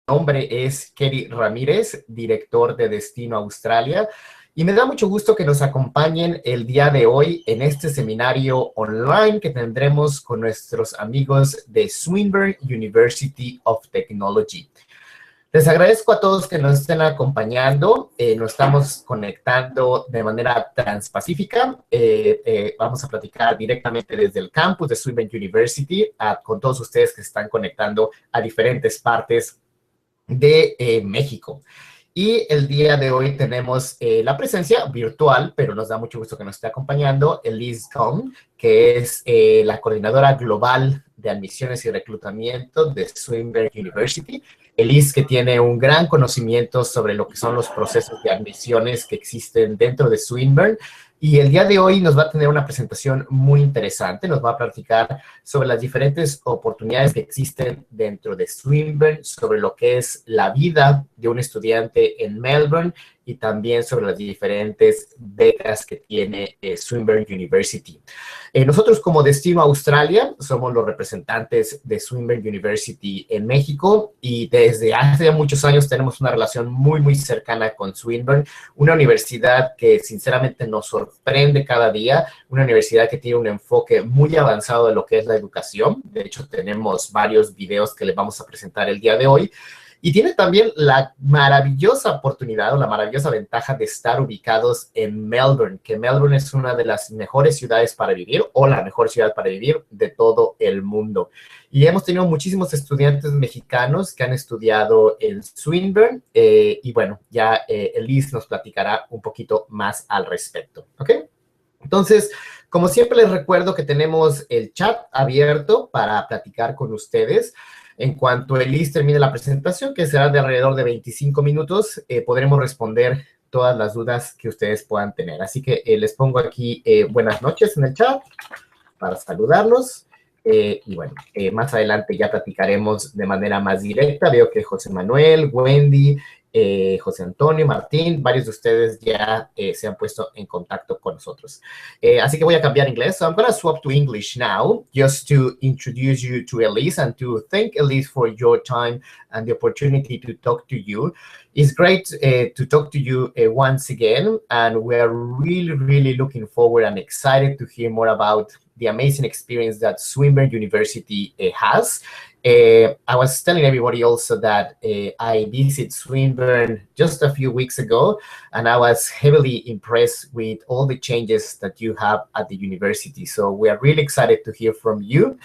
nombre es Kerry Ramírez, director de Destino Australia, y me da mucho gusto que nos acompañen el día de hoy en este seminario online que tendremos con nuestros amigos de Swinburne University of Technology. Les agradezco a todos que nos estén acompañando. Nos estamos conectando de manera transpacífica. Vamos a platicar directamente desde el campus de Swinburne University con todos ustedes que se están conectando a diferentes partes de México. Y el día de hoy tenemos la presencia virtual, pero nos da mucho gusto que nos esté acompañando Elise Cohn, que es la coordinadora global de admisiones y reclutamiento de Swinburne University. Elise, que tiene un gran conocimiento sobre lo que son los procesos de admisiones que existen dentro de Swinburne. Y el día de hoy nos va a tener una presentación muy interesante. Nos va a platicar sobre las diferentes oportunidades que existen dentro de Swinburne, sobre lo que es la vida de un estudiante en Melbourne y también sobre las diferentes becas que tiene Swinburne University. Nosotros como Destino Australia somos los representantes de Swinburne University en México y desde hace muchos años tenemos una relación muy, muy cercana con Swinburne, una universidad que sinceramente nos sorprende cada día, una universidad que tiene un enfoque muy avanzado de lo que es la educación. De hecho, tenemos varios videos que les vamos a presentar el día de hoy. Y tiene también la maravillosa oportunidad o la maravillosa ventaja de estar ubicados en Melbourne, que Melbourne es una de las mejores ciudades para vivir o la mejor ciudad para vivir de todo el mundo. Y hemos tenido muchísimos estudiantes mexicanos que han estudiado en Swinburne y bueno, ya Elise nos platicará un poquito más al respecto, ¿ok? Entonces, como siempre les recuerdo que tenemos el chat abierto para platicar con ustedes. En cuanto Elise termine la presentación, que será de alrededor de 25 minutos, podremos responder todas las dudas que ustedes puedan tener. Así que les pongo aquí buenas noches en el chat para saludarlos. Y bueno, más adelante ya platicaremos de manera más directa. Veo que José Manuel, Wendy, José Antonio, Martín, varios de ustedes ya se han puesto en contacto con nosotros. Así que voy a cambiar inglés. So I'm going to swap to English now, just to introduce you to Elise and to thank Elise for your time and the opportunity to talk to you. It's great to talk to you once again, and we are really, really looking forward and excited to hear more about the amazing experience that Swinburne University has. I was telling everybody also that I visited Swinburne just a few weeks ago, and I was heavily impressed with all the changes that you have at the university. So we are really excited to hear from you.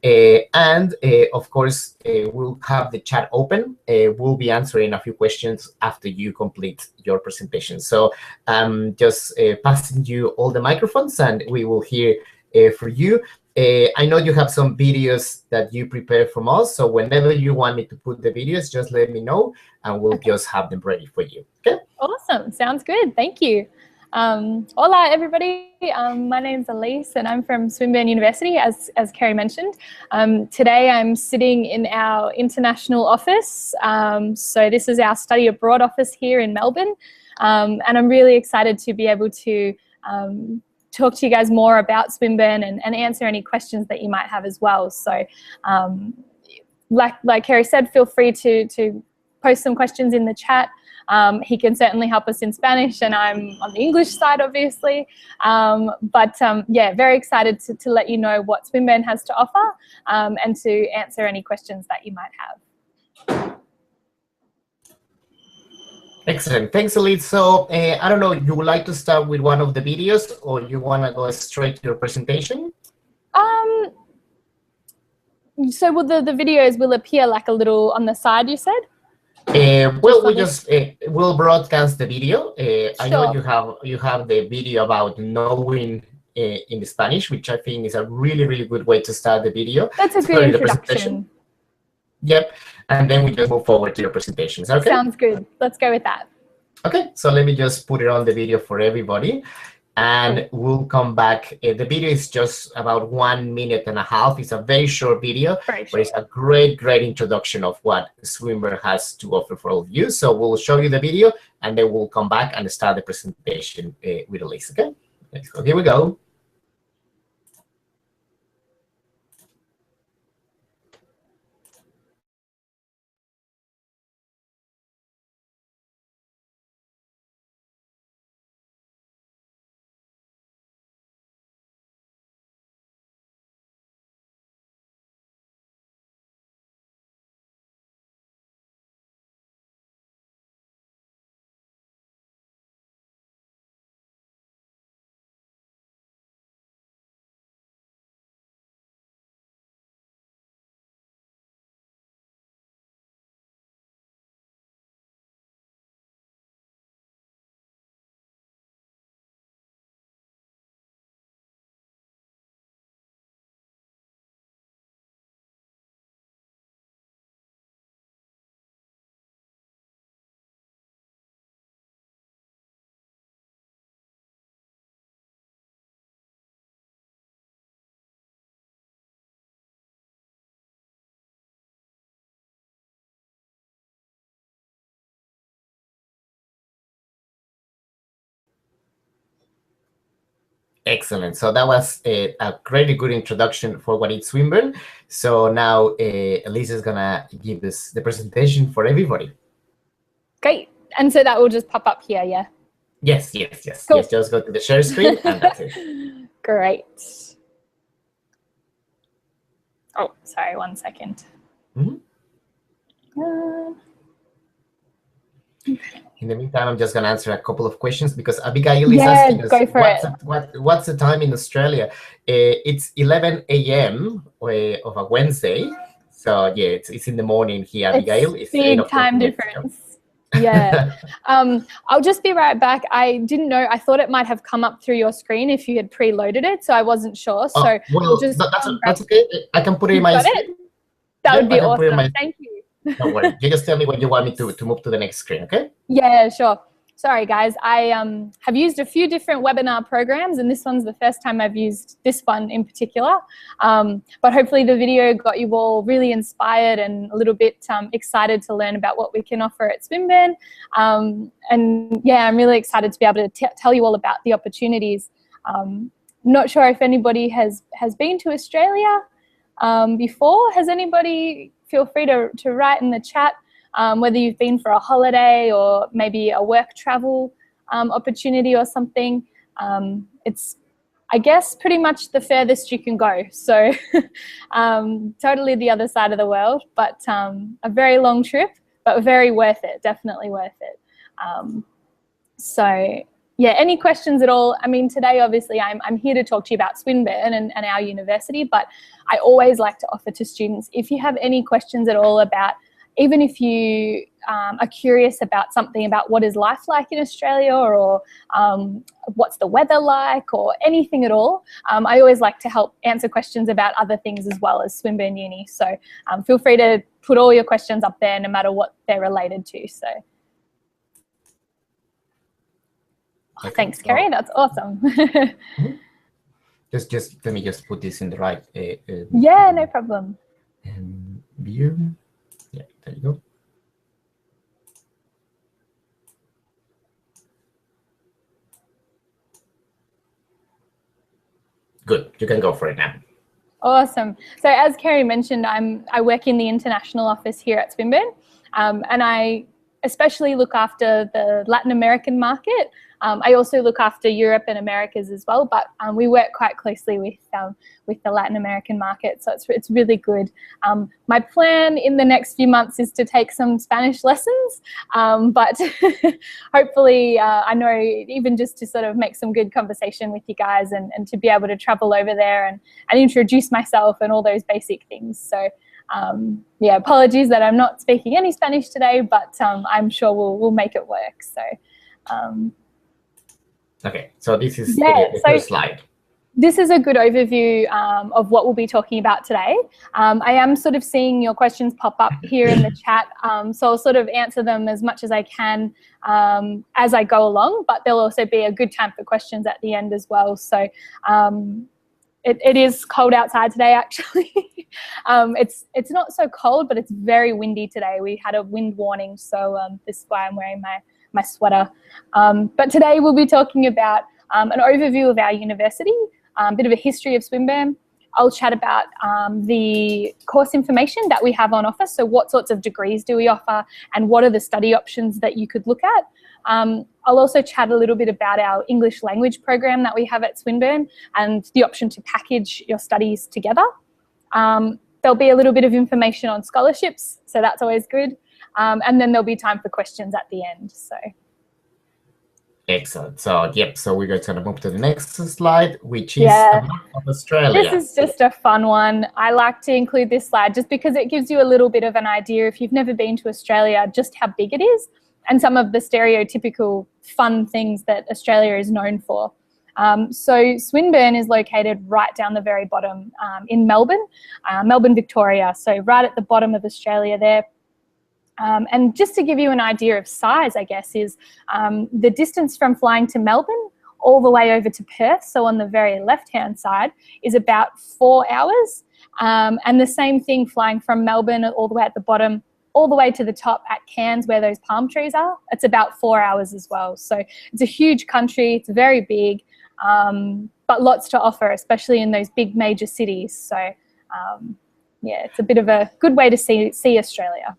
Of course, we'll have the chat open. We'll be answering a few questions after you complete your presentation. So just passing you all the microphones, and we will hear for you. I know you have some videos that you prepare from us, so whenever you want me to put the videos, just let me know, and we'll just have them ready for you. Okay? Awesome. Sounds good. Thank you. Hola, everybody. My name's Elise, and I'm from Swinburne University, as Kerry mentioned. Today, I'm sitting in our international office. So this is our study abroad office here in Melbourne, and I'm really excited to be able to talk to you guys more about Swinburne and answer any questions that you might have as well. So like Kerry said, feel free to post some questions in the chat. He can certainly help us in Spanish, and I'm on the English side, obviously. Yeah, very excited to let you know what Swinburne has to offer and to answer any questions that you might have. Excellent. Thanks, Elise. So I don't know, you would like to start with one of the videos, or you want to go straight to your presentation? So will the videos will appear like a little on the side, you said? Well, we'll broadcast the video. Sure. I know you have the video about knowing in Spanish, which I think is a really, really good way to start the video. That's a good introduction. Yep, and then we just move forward to your presentations. Okay. Sounds good. Let's go with that. Okay, so let me just put it on the video for everybody, and we'll come back. The video is just about 1.5 minutes. It's a very short video, but it's a great, great introduction of what Swinburne has to offer for all of you. So we'll show you the video, and then we'll come back and start the presentation with Elise, okay? So here we go. Excellent. So that was a really good introduction for what is Swinburne. So now Elisa is going to give us the presentation for everybody. Great. And so that will just pop up here, yeah? Yes. Cool. Yes, just go to the share screen and that's it. Great. Oh, sorry, 1 second. In the meantime, I'm just going to answer a couple of questions because Abigail is asking us, what's the time in Australia? It's 11 a.m. of a Wednesday. So yeah, it's in the morning here, Abigail. It's big time difference. Yeah. I'll just be right back. I didn't know. I thought it might have come up through your screen if you had preloaded it, so I wasn't sure. So well, that's okay. I can put it in my screen. That would be awesome. Thank you. Don't worry. You just tell me when you want me to move to the next screen, okay? Yeah, sure. Sorry, guys. I have used a few different webinar programs, and this one's the first time I've used this one in particular. But hopefully the video got you all really inspired and a little bit excited to learn about what we can offer at Swinburne. And yeah, I'm really excited to be able to tell you all about the opportunities. Not sure if anybody has been to Australia before. Has anybody? Feel free to write in the chat whether you've been for a holiday or maybe a work travel opportunity or something. It's, I guess, pretty much the furthest you can go. So totally the other side of the world, but a very long trip, but very worth it, definitely worth it. So yeah, any questions at all? I mean, today, obviously, I'm here to talk to you about Swinburne and our university, but I always like to offer to students, if you have any questions at all about, even if you are curious about something about what is life like in Australia or what's the weather like or anything at all, I always like to help answer questions about other things as well as Swinburne Uni. So feel free to put all your questions up there no matter what they're related to. So. Okay. Thanks, Kerry. That's awesome. Just let me just put this in the right. Yeah, no problem. View. Yeah, there you go. Good. You can go for it now. Awesome. So as Kerry mentioned, I work in the international office here at Swinburne, and I especially look after the Latin American market. I also look after Europe and Americas as well, but we work quite closely with the Latin American market, so it's really good. My plan in the next few months is to take some Spanish lessons, but hopefully I know even just to sort of make some good conversation with you guys and to be able to travel over there and introduce myself and all those basic things. So yeah, apologies that I'm not speaking any Spanish today, but I'm sure we'll make it work. So. Okay, so this is the first slide. This is a good overview of what we'll be talking about today. I am sort of seeing your questions pop up here in the chat, so I'll sort of answer them as much as I can as I go along, but there'll also be a good time for questions at the end as well. So it is cold outside today, actually. It's not so cold, but it's very windy today. We had a wind warning, so this is why I'm wearing my sweater. But today we'll be talking about an overview of our university, a bit of a history of Swinburne. I'll chat about the course information that we have on offer, so what sorts of degrees do we offer and what are the study options that you could look at. I'll also chat a little bit about our English language program that we have at Swinburne and the option to package your studies together. There'll be a little bit of information on scholarships, so that's always good. And then there'll be time for questions at the end. So. Excellent. So, yep, so we're going to move to the next slide, which is a map of Australia. This is just a fun one. I like to include this slide just because it gives you a little bit of an idea, if you've never been to Australia, just how big it is and some of the stereotypical fun things that Australia is known for. So Swinburne is located right down the very bottom in Melbourne, Victoria. So right at the bottom of Australia there. And just to give you an idea of size, I guess, is the distance from flying to Melbourne all the way over to Perth, so on the very left-hand side, is about 4 hours. And the same thing flying from Melbourne all the way at the bottom, all the way to the top at Cairns where those palm trees are, it's about 4 hours as well. So it's a huge country, it's very big. but lots to offer, especially in those big major cities. So yeah, it's a bit of a good way to see Australia.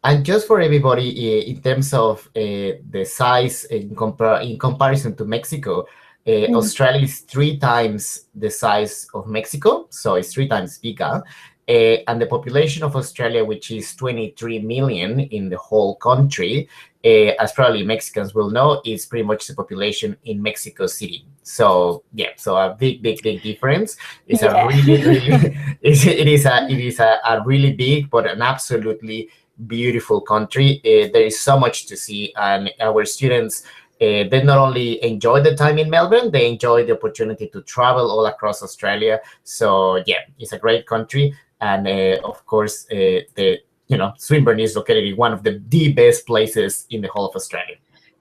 And just for everybody, in terms of the size in comparison to Mexico, Australia is 3 times the size of Mexico, so it's 3 times bigger. And the population of Australia, which is 23 million in the whole country, as probably Mexicans will know, is pretty much the population in Mexico City. So yeah, so a big difference. It's a really it is a really big but an absolutely beautiful country. There is so much to see, and our students, they not only enjoy the time in Melbourne, they enjoy the opportunity to travel all across Australia. So yeah, it's a great country. And of course, Swinburne is located in one of the best places in the whole of Australia.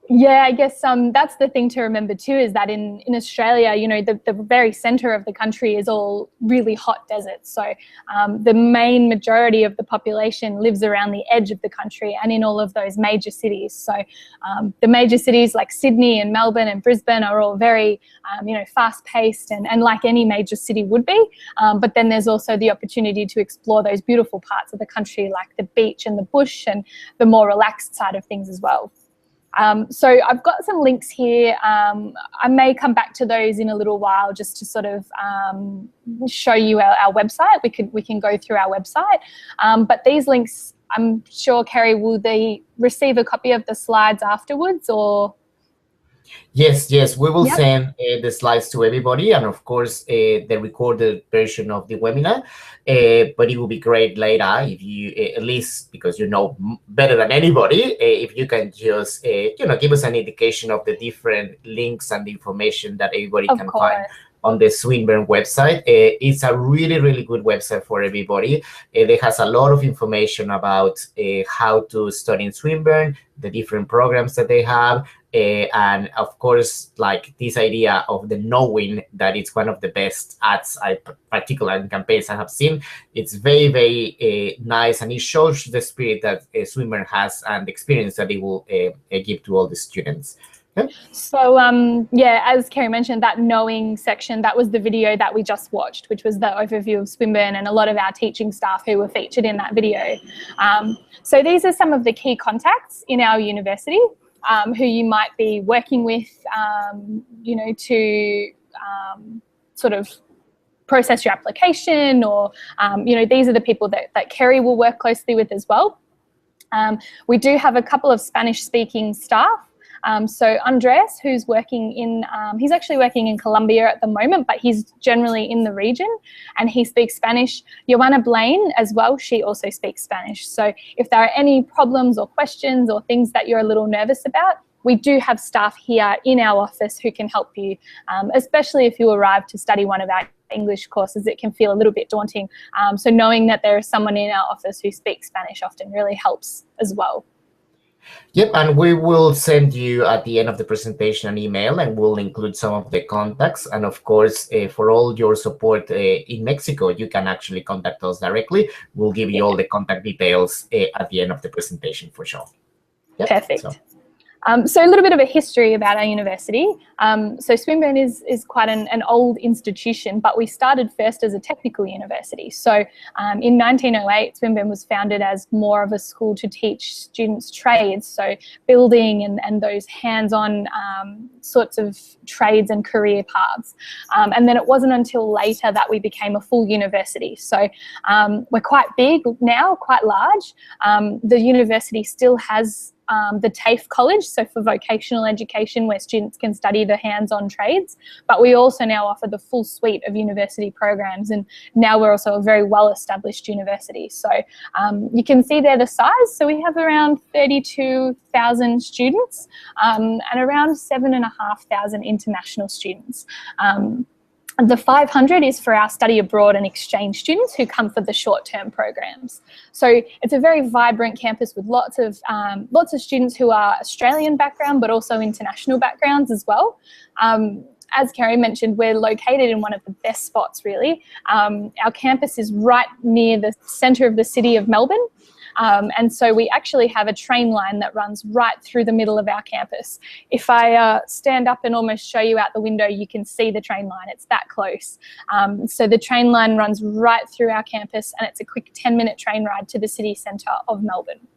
Yeah, I guess that's the thing to remember too, is that in Australia, you know, the very centre of the country is all really hot deserts. So the main majority of the population lives around the edge of the country and in all of those major cities. So the major cities like Sydney and Melbourne and Brisbane are all very, fast-paced and like any major city would be. But then there's also the opportunity to explore those beautiful parts of the country like the beach and the bush and the more relaxed side of things as well. So I've got some links here. I may come back to those in a little while just to sort of show you our website. We can go through our website. But these links, I'm sure, Kerry, will they receive a copy of the slides afterwards or? Yes, we will send the slides to everybody, and of course the recorded version of the webinar. But it will be great later if you, at least because you know better than anybody, if you can just give us an indication of the different links and the information that everybody can find on the Swinburne website. It's a really good website for everybody. It has a lot of information about how to study in Swinburne, the different programs that they have, and of course, like this idea of the knowing that it's one of the best ads, particular campaigns I have seen. It's very nice, and it shows the spirit that Swinburne has and the experience that it will give to all the students. Yeah. So as Kerry mentioned, that knowing section, that was the video that we just watched, which was the overview of Swinburne and a lot of our teaching staff who were featured in that video. So these are some of the key contacts in our university who you might be working with, to sort of process your application, or, these are the people that Kerry will work closely with as well. We do have a couple of Spanish-speaking staff. So Andres, who's working in, he's actually working in Colombia at the moment, but he's generally in the region and he speaks Spanish. Joanna Blaine as well, she also speaks Spanish. So if there are any problems or questions or things that you're a little nervous about, we do have staff here in our office who can help you, especially if you arrive to study one of our English courses. It can feel a little bit daunting. So knowing that there is someone in our office who speaks Spanish often really helps as well. Yep, and we will send you at the end of the presentation an email, and we'll include some of the contacts. And of course, for all your support in Mexico, you can actually contact us directly. We'll give you all the contact details at the end of the presentation for sure. Yep. Perfect. So a little bit of a history about our university. So Swinburne is quite an old institution, but we started first as a technical university. So in 1908, Swinburne was founded as more of a school to teach students trades, so building and those hands-on sorts of trades and career paths. And then it wasn't until later that we became a full university. So we're quite big now, quite large. The university still has the TAFE College, so for vocational education, where students can study the hands-on trades, but we also now offer the full suite of university programs, and now we're also a very well-established university. So you can see there the size. So we have around 32,000 students and around 7,500 international students. The 500 is for our study abroad and exchange students who come for the short-term programs. So it's a very vibrant campus with lots of students who are Australian background, but also international backgrounds as well. As Kerry mentioned, we're located in one of the best spots, really. Our campus is right near the centre of the city of Melbourne. And so we actually have a train line that runs right through the middle of our campus. If I stand up and almost show you out the window, you can see the train line. It's that close. So the train line runs right through our campus, and it's a quick 10-minute train ride to the city centre of Melbourne.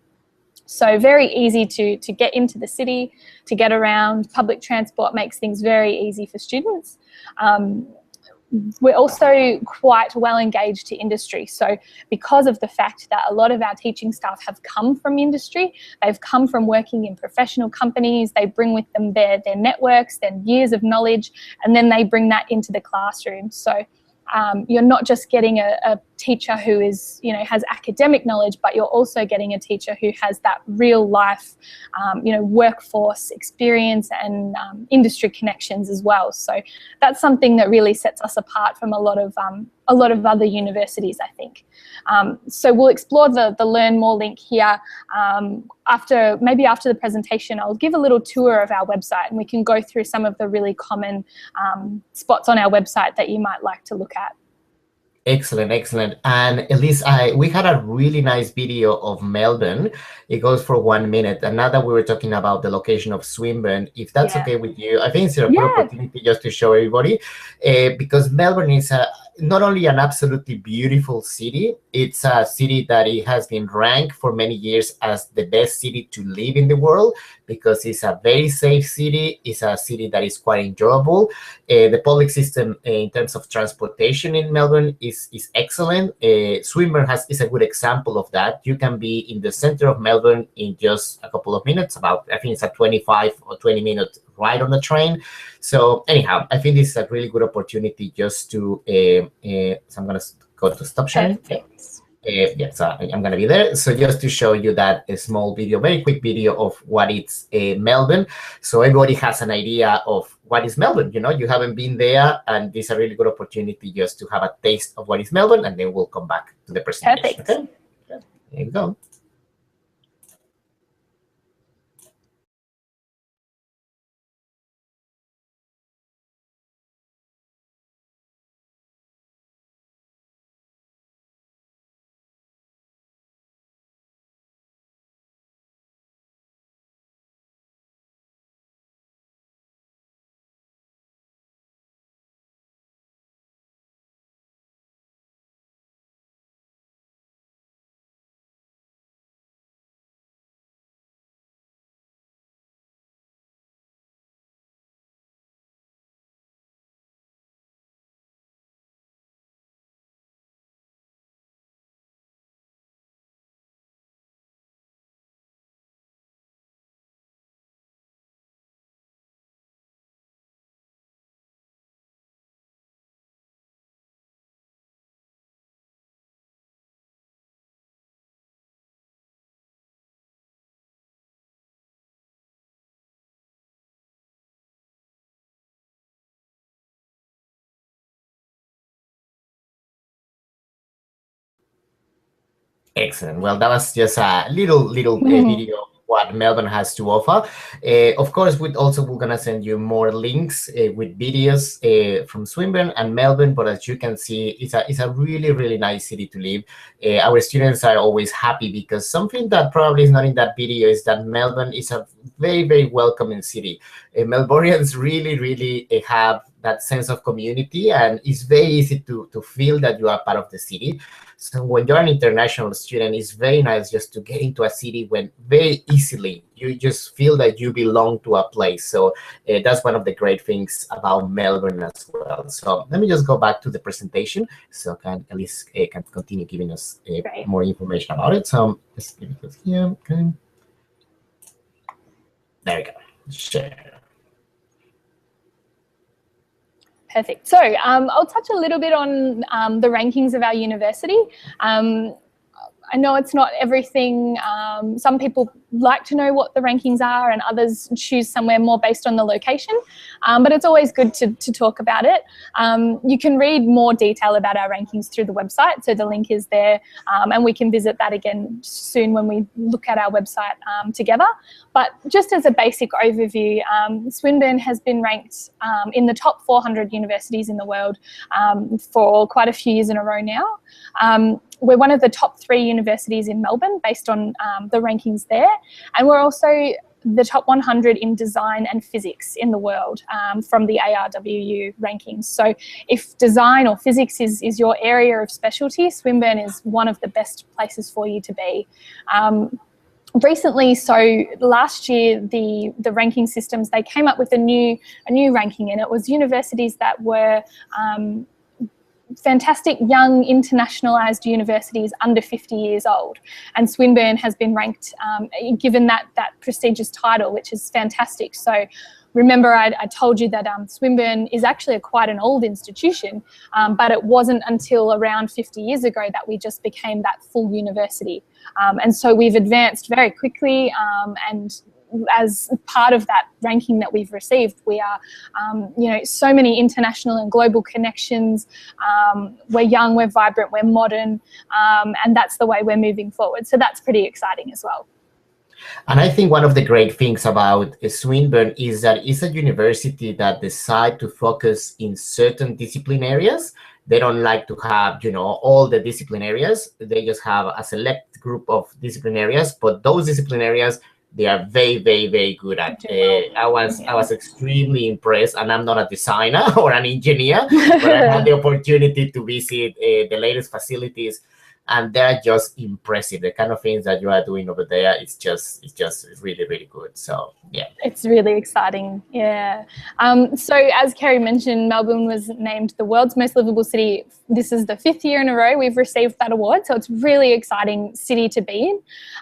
So very easy to get into the city, to get around. Public transport makes things very easy for students. We're also quite well engaged to industry. So because of the fact that a lot of our teaching staff have come from industry, they've come from working in professional companies, they bring with them their networks, their years of knowledge, and then they bring that into the classroom. So you're not just getting a teacher who is, has academic knowledge, but you're also getting a teacher who has that real life, workforce experience and industry connections as well. So that's something that really sets us apart from a lot of other universities, I think. So we'll explore the Learn More link here. After the presentation, I'll give a little tour of our website, and we can go through some of the really common spots on our website that you might like to look at. Excellent, excellent. And Elise, we had a really nice video of Melbourne. It goes for 1 minute. And now that we were talking about the location of Swinburne, if that's okay with you, I think it's a good opportunity just to show everybody, because Melbourne is not only an absolutely beautiful city, it's a city that it has been ranked for many years as the best city to live in the world, because it's a very safe city. It's a city that is quite enjoyable. The public system in terms of transportation in Melbourne is excellent. Swinburne is a good example of that. You can be in the center of Melbourne in just a couple of minutes, I think it's a 25 or 20-minute ride on the train. So anyhow, I think this is a really good opportunity just to, so I'm going to go to stop sharing. So I'm going to be there. So just to show you that a small video, very quick video of what it's Melbourne. So everybody has an idea of what is Melbourne. You haven't been there, and this is a really good opportunity just to have a taste of what is Melbourne, and then we'll come back to the presentation. Perfect. Okay? There you go. Excellent. Well, that was just a little video of what Melbourne has to offer. Of course, we're going to send you more links with videos from Swinburne and Melbourne. But as you can see, it's a really, really nice city to live. Our students are always happy, because something that probably is not in that video is that Melbourne is a very, very welcoming city. Melbournians really, really have that sense of community, and it's very easy to feel that you are part of the city. So when you're an international student, it's very nice just to get into a city when very easily you just feel that you belong to a place. So that's one of the great things about Melbourne as well. So let me just go back to the presentation so Elise can continue giving us more information about it. So let's give it here. Okay. There we go. Share. Perfect. So I'll touch a little bit on the rankings of our university. I know it's not everything. Some people like to know what the rankings are, and others choose somewhere more based on the location. But it's always good to talk about it. You can read more detail about our rankings through the website, so the link is there, and we can visit that again soon when we look at our website together. But just as a basic overview, Swinburne has been ranked in the top 400 universities in the world for quite a few years in a row now. we're one of the top 3 universities in Melbourne based on the rankings there. And we're also the top 100 in design and physics in the world from the ARWU rankings. So if design or physics is your area of specialty, Swinburne is one of the best places for you to be. Recently, so last year, the ranking systems, they came up with a new ranking, and it was universities that were fantastic young internationalized universities under 50 years old, and Swinburne has been ranked, given that prestigious title, which is fantastic. So remember, I told you that Swinburne is actually quite an old institution, but it wasn't until around 50 years ago that we just became that full university. And so we've advanced very quickly, and as part of that ranking that we've received, we are, so many international and global connections. We're young, we're vibrant, we're modern, and that's the way we're moving forward. So that's pretty exciting as well. And I think one of the great things about Swinburne is that it's a university that decides to focus in certain discipline areas. They don't like to have, all the discipline areas. They just have a select group of discipline areas, but those discipline areas, they are very, very, very good at. I was extremely impressed, and I'm not a designer or an engineer, but I had the opportunity to visit the latest facilities, and they're just impressive. The kind of things that you are doing over there, it's just really, really good. So yeah, it's really exciting. Yeah. So as Kerry mentioned, Melbourne was named the world's most livable city. This is the 5th year in a row we've received that award. So it's really exciting city to be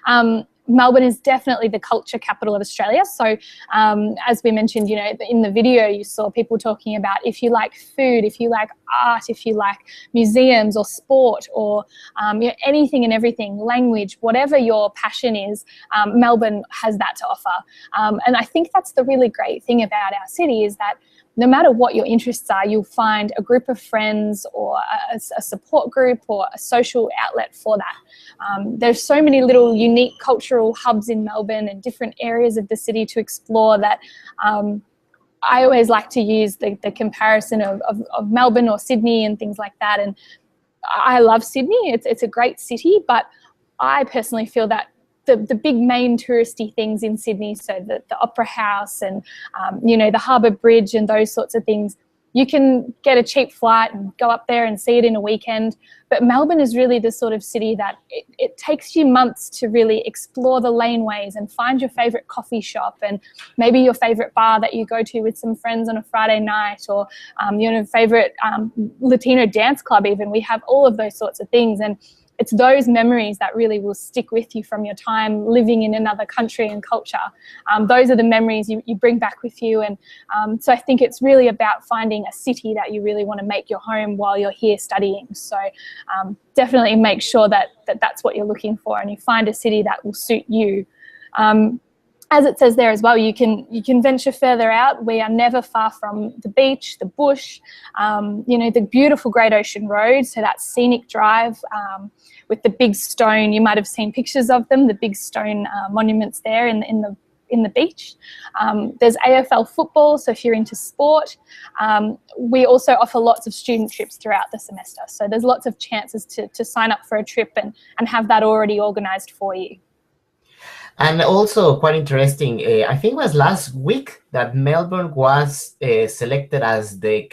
in. Melbourne is definitely the culture capital of Australia. So as we mentioned, in the video, you saw people talking about if you like food, if you like art, if you like museums or sport or anything and everything, language, whatever your passion is, Melbourne has that to offer. And I think that's the really great thing about our city is that no matter what your interests are, you'll find a group of friends or a support group or a social outlet for that. There's so many little unique cultural hubs in Melbourne and different areas of the city to explore that I always like to use the comparison of Melbourne or Sydney and things like that. And I love Sydney. It's a great city, but I personally feel that the big main touristy things in Sydney, so the Opera House and, the Harbour Bridge and those sorts of things, you can get a cheap flight and go up there and see it in a weekend. But Melbourne is really the sort of city that it takes you months to really explore the laneways and find your favourite coffee shop and maybe your favourite bar that you go to with some friends on a Friday night or your favourite Latino dance club even. We have all of those sorts of things, and it's those memories that really will stick with you from your time living in another country and culture. Those are the memories you bring back with you. And so I think it's really about finding a city that you really want to make your home while you're here studying. So definitely make sure that that's what you're looking for and you find a city that will suit you. As it says there as well, you can venture further out. We are never far from the beach, the bush, the beautiful Great Ocean Road. So that scenic drive with the big stone. You might have seen pictures of them, the big stone monuments there in the beach. There's AFL football, so if you're into sport. We also offer lots of student trips throughout the semester. So there's lots of chances to sign up for a trip and have that already organised for you. And also quite interesting, I think it was last week that Melbourne was selected as the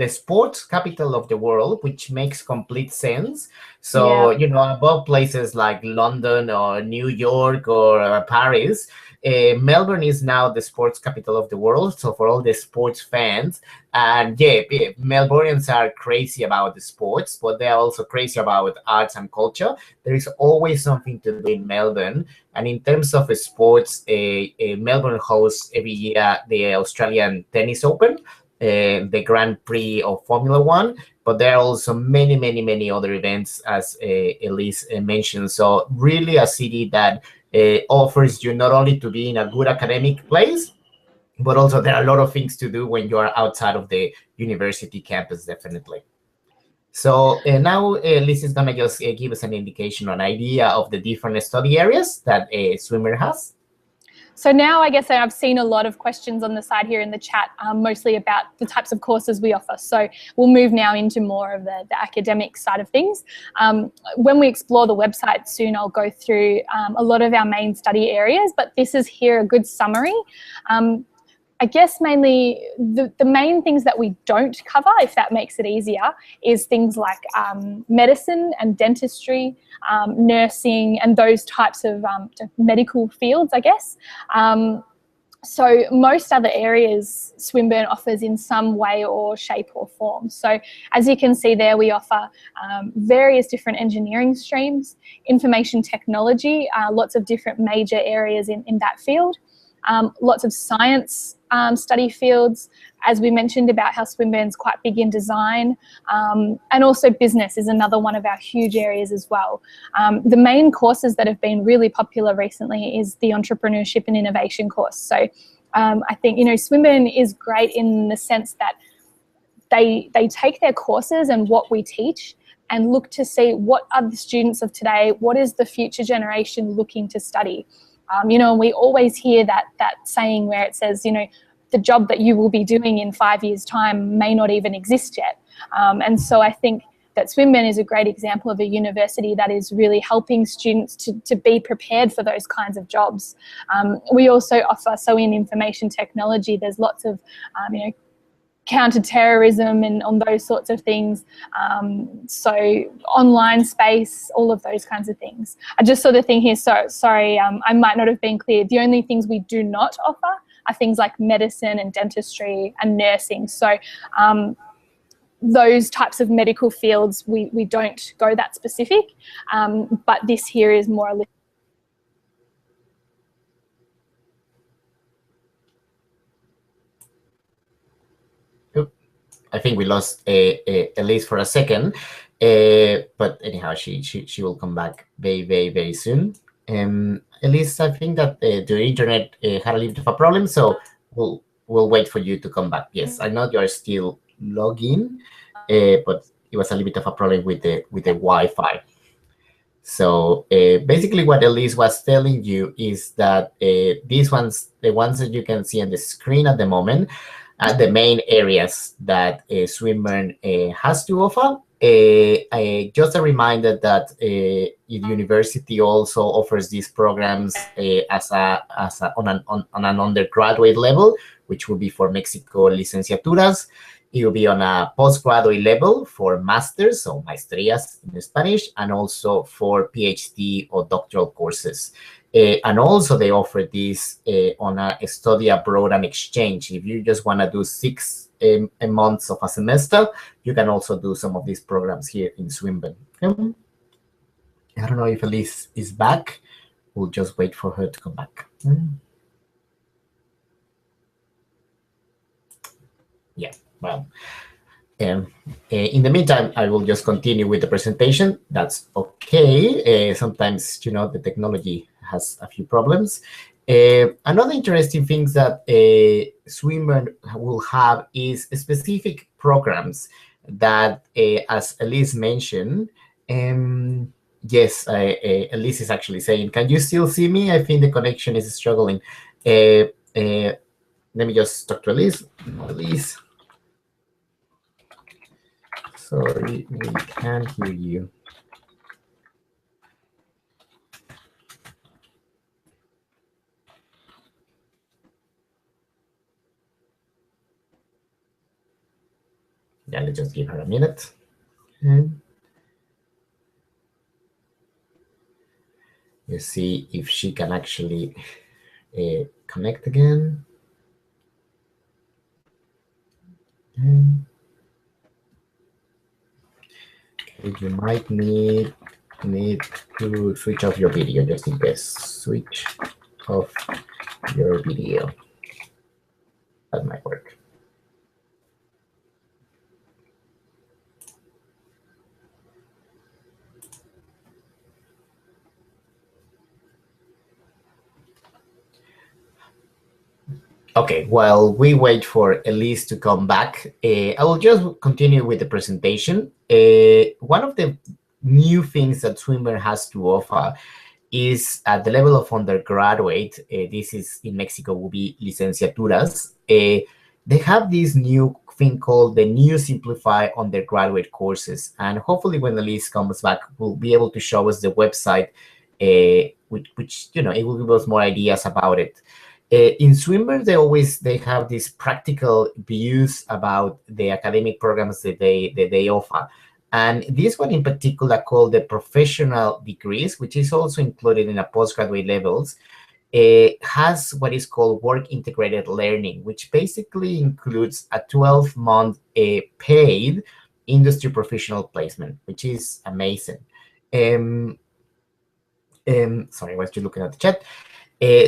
sports capital of the world, which makes complete sense. So, above places like London or New York or Paris, Melbourne is now the sports capital of the world. So for all the sports fans, and Melbournians are crazy about the sports, but they're also crazy about arts and culture. There is always something to do in Melbourne. And in terms of sports, Melbourne hosts every year the Australian Tennis Open, the Grand Prix of Formula One, but there are also many, many, many other events, as Elise mentioned. So really a city that offers you not only to be in a good academic place, but also there are a lot of things to do when you are outside of the university campus, definitely. So now Liz is going to just give us an indication or an idea of the different study areas that Swinburne has. So now I guess I've seen a lot of questions on the side here in the chat, mostly about the types of courses we offer. So we'll move now into more of the academic side of things. When we explore the website soon, I'll go through a lot of our main study areas, but this is here a good summary. I guess mainly the main things that we don't cover, if that makes it easier, is things like medicine and dentistry, nursing, and those types of medical fields, I guess. So most other areas Swinburne offers in some way or shape or form. So as you can see there, we offer various different engineering streams, information technology, lots of different major areas in that field, lots of science study fields, as we mentioned about how Swinburne's quite big in design, and also business is another one of our huge areas as well. The main courses that have been really popular recently is the entrepreneurship and innovation course. So I think, you know, Swinburne is great in the sense that they take their courses and what we teach and look to see what are the students of today, what is the future generation looking to study. You know, and we always hear that saying where it says, you know, the job that you will be doing in 5 years' time may not even exist yet. And so I think that Swinburne is a great example of a university that is really helping students to be prepared for those kinds of jobs. We also offer, so in information technology, there's lots of, you know, counter-terrorism and on those sorts of things, so online space, all of those kinds of things. I just saw the thing here, so sorry, I might not have been clear. The only things we do not offer are things like medicine and dentistry and nursing. So those types of medical fields, we don't go that specific, but this here is more a I think we lost Elise for a second, but anyhow, she will come back very soon. Elise, I think that the internet had a little bit of a problem, so we'll wait for you to come back. Yes, I know you are still logging, but it was a little bit of a problem with the Wi-Fi. So basically what Elise was telling you is that these ones, the ones that you can see on the screen at the moment, are the main areas that Swinburne has to offer. Just a reminder that the university also offers these programs on an undergraduate level, which will be for Mexico licenciaturas. It will be on a postgraduate level for masters, so maestrías in Spanish, and also for PhD or doctoral courses. And also they offer this on a study abroad and exchange. If you just want to do 6 months of a semester, you can also do some of these programs here in Swinburne. I don't know if Elise is back. We'll just wait for her to come back. Yeah, well, in the meantime, I will just continue with the presentation. That's okay. Sometimes, you know, the technology has a few problems. Another interesting thing that Swinburne will have is specific programs that, as Elise mentioned, yes, Elise is actually saying, can you still see me? I think the connection is struggling. Let me just talk to Elise. Elise. Sorry, we can't hear you. Yeah, let's just give her a minute. You see if she can actually connect again. You might need to switch off your video just in case. Switch off your video. That might work. Okay, while we wait for Elise to come back, I will just continue with the presentation. One of the new things that Swinburne has to offer is at the level of undergraduate. This is in Mexico, will be licenciaturas. They have this new thing called the New Simplify undergraduate courses. And hopefully when Elise comes back, we'll be able to show us the website, which you know, it will give us more ideas about it. In Swinburne, they have these practical views about the academic programs that they offer. And this one in particular, called the professional degrees, which is also included in a postgraduate levels, has what is called work integrated learning, which basically includes a 12-month paid industry professional placement, which is amazing. Sorry, I was just looking at the chat.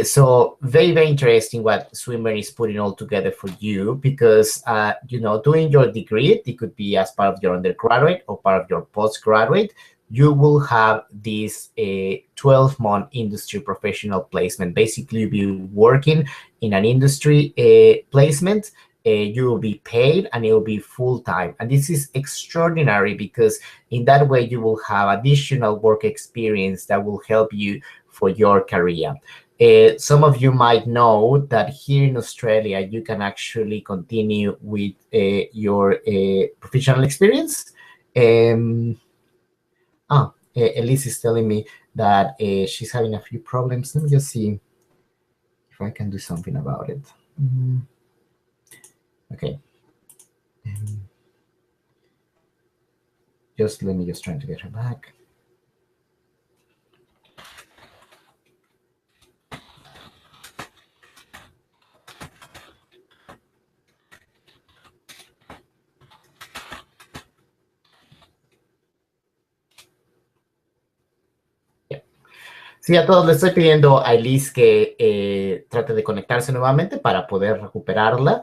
So very, very interesting what Swinburne is putting all together for you, because, you know, doing your degree, it could be as part of your undergraduate or part of your postgraduate, you will have this 12-month industry professional placement. Basically, you'll be working in an industry placement. You will be paid and it will be full-time. And this is extraordinary because in that way, you will have additional work experience that will help you for your career. Some of you might know that here in Australia, you can actually continue with your professional experience. Elise is telling me that she's having a few problems. Let me just see if I can do something about it. Okay. Just let me just try to get her back. Sí, a todos les estoy pidiendo a Elise que trate de conectarse nuevamente para poder recuperarla.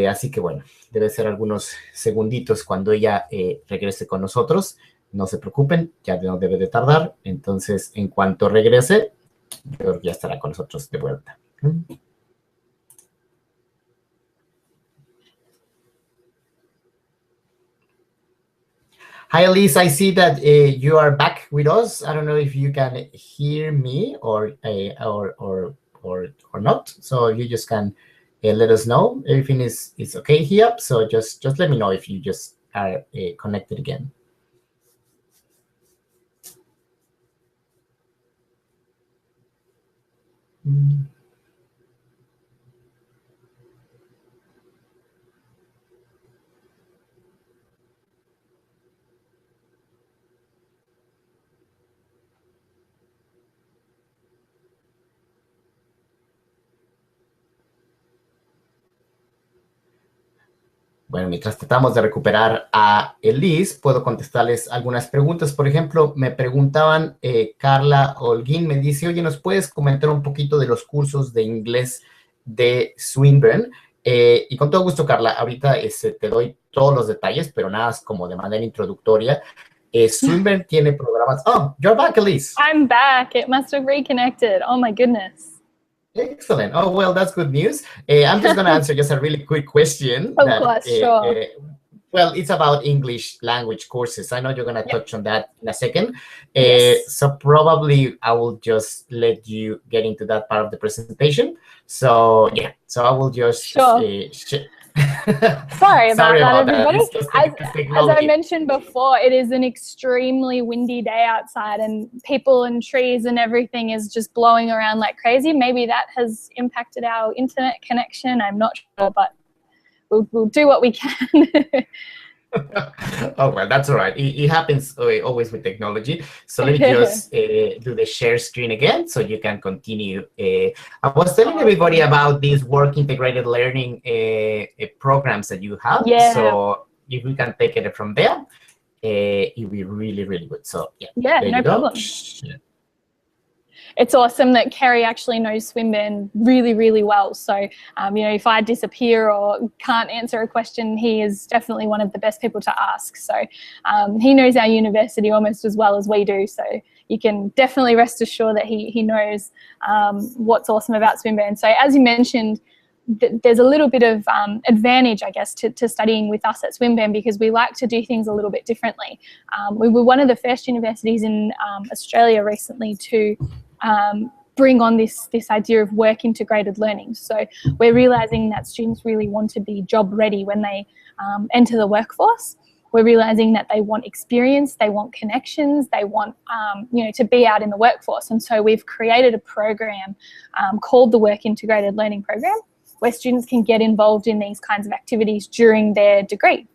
Así que bueno, debe ser algunos segunditos cuando ella regrese con nosotros. No se preocupen, ya no debe de tardar. Entonces, en cuanto regrese, ya estará con nosotros de vuelta. Hi, Elise. I see that you are back with us. I don't know if you can hear me or not. So you just can let us know. Everything is okay here. So just let me know if you just are connected again. Bueno, mientras tratamos de recuperar a Elise, puedo contestarles algunas preguntas. Por ejemplo, me preguntaban, Carla Holguín me dice, oye, ¿nos puedes comentar un poquito de los cursos de inglés de Swinburne? Y con todo gusto, Carla, ahorita te doy todos los detalles, pero nada más como de manera introductoria. Swinburne tiene programas... Oh, you're back, Elise. I'm back. It must have reconnected. Oh, my goodness. Excellent. Oh, well, that's good news. I'm just going to answer just a really quick question. Of course, sure. Well, it's about English language courses. I know you're going to touch on that in a second. Yes. So probably I will just let you get into that part of the presentation. So, yeah, so I will just... Sure. Sorry about that, everybody. As I mentioned before, it is an extremely windy day outside and people and trees and everything is just blowing around like crazy. Maybe that has impacted our internet connection. I'm not sure, but we'll do what we can. Oh, well, that's all right. It happens always with technology. So let me just do the share screen again so you can continue. I was telling everybody about these work integrated learning programs that you have. Yeah. So if we can take it from there, it'll be really, really good. So yeah, no problem. It's awesome that Kerry actually knows Swinburne really, really well. So, you know, if I disappear or can't answer a question, he is definitely one of the best people to ask. So he knows our university almost as well as we do. So you can definitely rest assured that he knows what's awesome about Swinburne. So as you mentioned, there's a little bit of advantage, I guess, to studying with us at Swinburne, because we like to do things a little bit differently. We were one of the first universities in Australia recently to bring on this idea of work integrated learning. So we're realising that students really want to be job ready when they enter the workforce. We're realising that they want experience, they want connections, they want to be out in the workforce. And so we've created a program called the Work Integrated Learning Program, where students can get involved in these kinds of activities during their degree.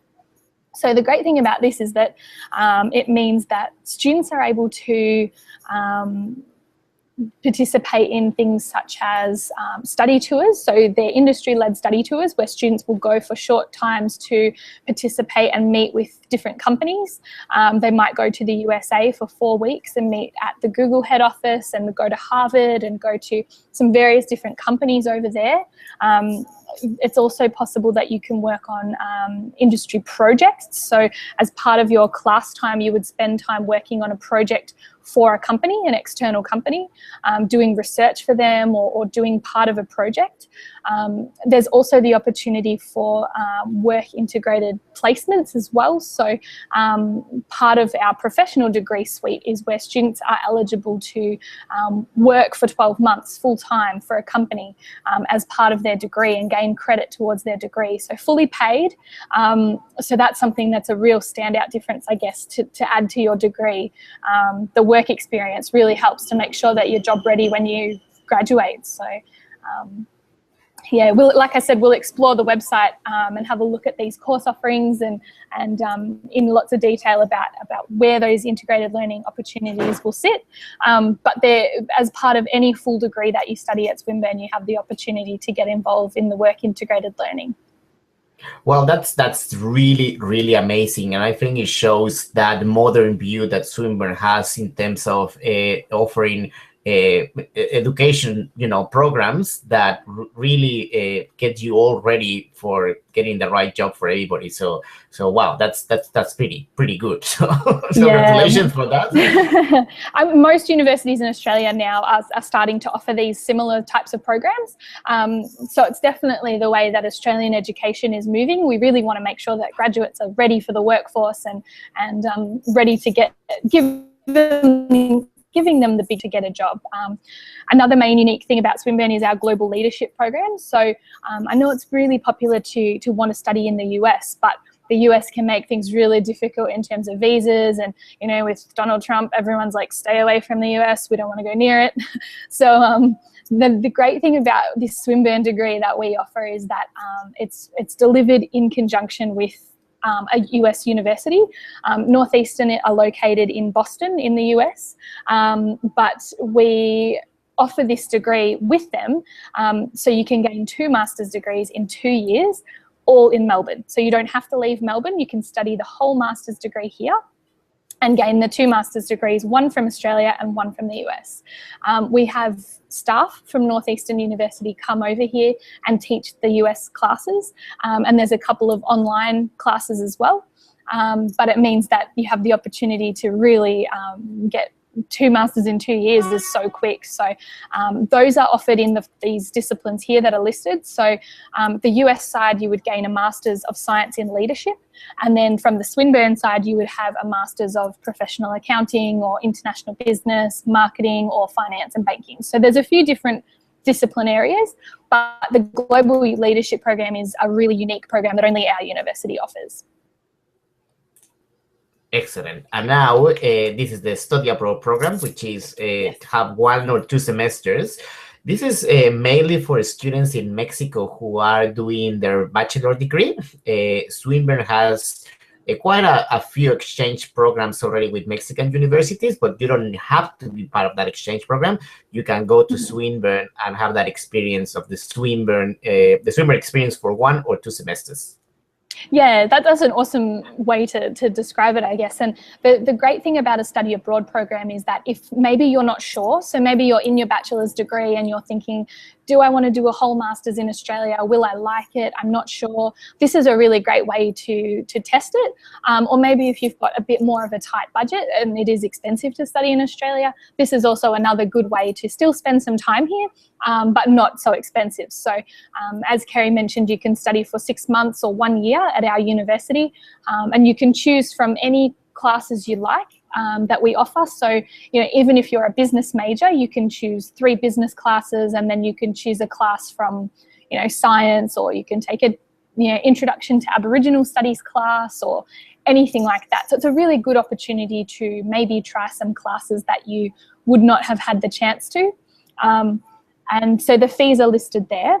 So the great thing about this is that it means that students are able to participate in things such as study tours. So they're industry-led study tours where students will go for short times to participate and meet with different companies. They might go to the USA for 4 weeks and meet at the Google head office, and go to Harvard and go to some various different companies over there. It's also possible that you can work on industry projects. So as part of your class time, you would spend time working on a project for a company, an external company, doing research for them or doing part of a project. There's also the opportunity for work integrated placements as well. So part of our professional degree suite is where students are eligible to work for 12 months full time for a company as part of their degree and gain credit towards their degree. So fully paid. So that's something that's a real standout difference, I guess, to add to your degree. The work experience really helps to make sure that you're job ready when you graduate. So yeah, like I said, we'll explore the website and have a look at these course offerings and in lots of detail about where those integrated learning opportunities will sit. But as part of any full degree that you study at Swinburne, you have the opportunity to get involved in the work integrated learning. Well, that's really, really amazing. And I think it shows that modern view that Swinburne has in terms of offering education, programs that really get you all ready for getting the right job for everybody. So wow, that's pretty good. So congratulations for that. Most universities in Australia now are starting to offer these similar types of programs. So it's definitely the way that Australian education is moving. We really want to make sure that graduates are ready for the workforce and ready to giving them the big to get a job. Another main unique thing about Swinburne is our global leadership program. So I know it's really popular to want to study in the US, but the US can make things really difficult in terms of visas. And, with Donald Trump, everyone's like, stay away from the US. We don't want to go near it. So the great thing about this Swinburne degree that we offer is that it's delivered in conjunction with a US university. Northeastern are located in Boston in the US, but we offer this degree with them, so you can gain 2 master's degrees in 2 years, all in Melbourne. So you don't have to leave Melbourne. You can study the whole master's degree here and gain the 2 master's degrees, one from Australia and one from the US. We have staff from Northeastern University come over here and teach the US classes, and there's a couple of online classes as well. But it means that you have the opportunity to really get 2 masters in 2 years is so quick. So those are offered in these disciplines here that are listed. So the US side, you would gain a Master's of Science in Leadership. And then from the Swinburne side, you would have a Master's of Professional Accounting or International Business, Marketing or Finance and Banking. So there's a few different discipline areas, but the Global Leadership Program is a really unique program that only our university offers. Excellent. And now this is the Study Abroad program, which is have 1 or 2 semesters. This is mainly for students in Mexico who are doing their bachelor degree. Swinburne has quite a few exchange programs already with Mexican universities, but you don't have to be part of that exchange program. You can go to Swinburne and have that experience of the Swinburne experience for 1 or 2 semesters. Yeah, that's an awesome way to describe it, I guess. And the great thing about a study abroad program is that if maybe you're not sure, so maybe you're in your bachelor's degree and you're thinking, do I want to do a whole master's in Australia? Will I like it? I'm not sure. This is a really great way to test it. Or maybe if you've got a bit more of a tight budget and it is expensive to study in Australia, this is also another good way to still spend some time here, but not so expensive. So as Kerry mentioned, you can study for 6 months or 1 year at our university, and you can choose from any classes you like that we offer. So, even if you're a business major, you can choose 3 business classes, and then you can choose a class from, science, or you can take a, introduction to Aboriginal studies class or anything like that. So it's a really good opportunity to maybe try some classes that you would not have had the chance to. And so the fees are listed there.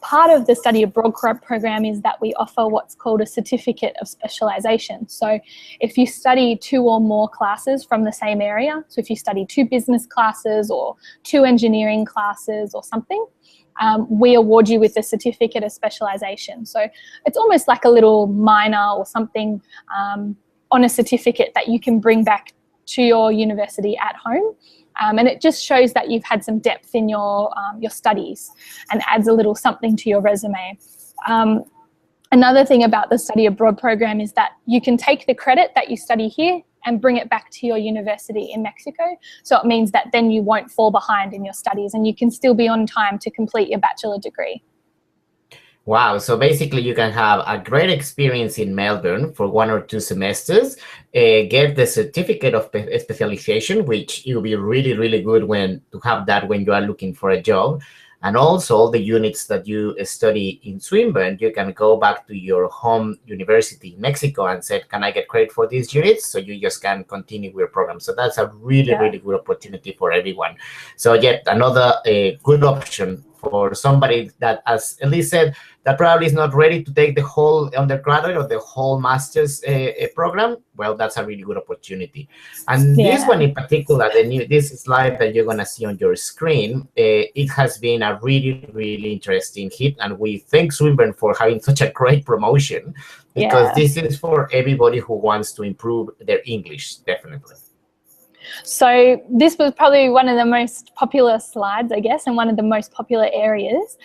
Part of the study abroad program is that we offer what's called a certificate of specialisation. So if you study 2 or more classes from the same area, so if you study 2 business classes or 2 engineering classes or something, we award you with a certificate of specialisation. So it's almost like a little minor or something on a certificate that you can bring back to your university at home. And it just shows that you've had some depth in your studies and adds a little something to your resume. Another thing about the study abroad program is that you can take the credit that you study here and bring it back to your university in Mexico. So it means that then you won't fall behind in your studies and you can still be on time to complete your bachelor degree. Wow, so basically you can have a great experience in Melbourne for 1 or 2 semesters, get the certificate of specialization, which it will be really, really good to have that when you are looking for a job. And also all the units that you study in Swinburne, you can go back to your home university in Mexico and say, can I get credit for these units? So you just can continue with your program. So that's a really, really good opportunity for everyone. So yet another good option for somebody that, as Elise said, that probably is not ready to take the whole undergraduate or the whole master's program. Well, that's a really good opportunity. And this one in particular, this slide that you're going to see on your screen, it has been a really, really interesting hit. And we thank Swinburne for having such a great promotion, because this is for everybody who wants to improve their English, definitely. So this was probably one of the most popular slides, I guess, and one of the most popular areas.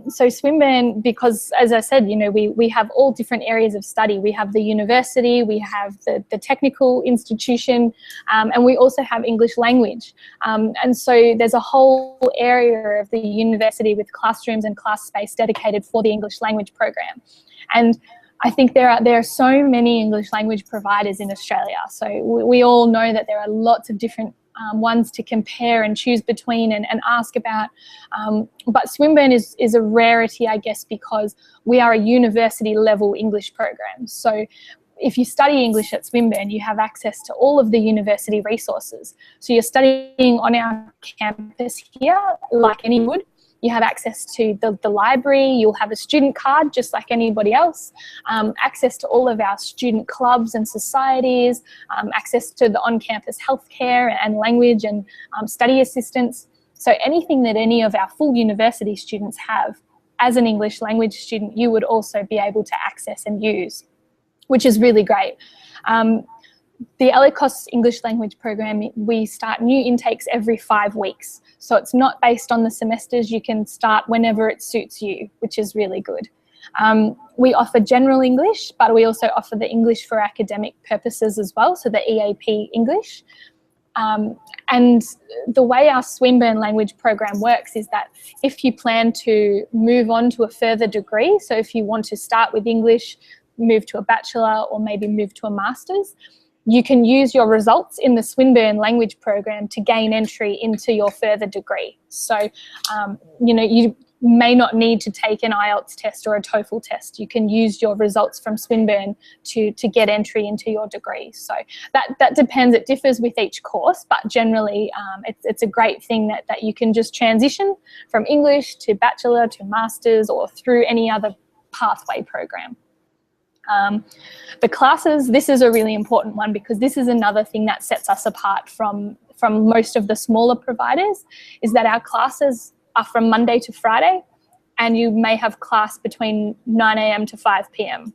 So Swinburne, because as I said, we have all different areas of study. We have the university, we have the technical institution, and we also have English language. And so there's a whole area of the university with classrooms and class space dedicated for the English language program. And I think there are so many English language providers in Australia. So we all know that there are lots of different ones to compare and choose between and ask about. But Swinburne is a rarity, I guess, because we are a university level English program. So if you study English at Swinburne, you have access to all of the university resources. So you're studying on our campus here like any would. You have access to the library, you'll have a student card just like anybody else, access to all of our student clubs and societies, access to the on-campus healthcare and language and study assistance. So anything that any of our full university students have as an English language student, you would also be able to access and use, which is really great. The Alicos English language program, we start new intakes every 5 weeks. So it's not based on the semesters. You can start whenever it suits you, which is really good. We offer general English, but we also offer the English for academic purposes as well, so the EAP English. And the way our Swinburne language program works is that if you plan to move on to a further degree, so if you want to start with English, move to a bachelor, or maybe move to a master's, you can use your results in the Swinburne language program to gain entry into your further degree. So, you may not need to take an IELTS test or a TOEFL test. You can use your results from Swinburne to get entry into your degree. So that depends. It differs with each course, but generally it's a great thing that you can just transition from English to bachelor to master's or through any other pathway program. The classes, this is a really important one because this is another thing that sets us apart from most of the smaller providers, is that our classes are from Monday to Friday, and you may have class between 9 a.m. to 5 p.m.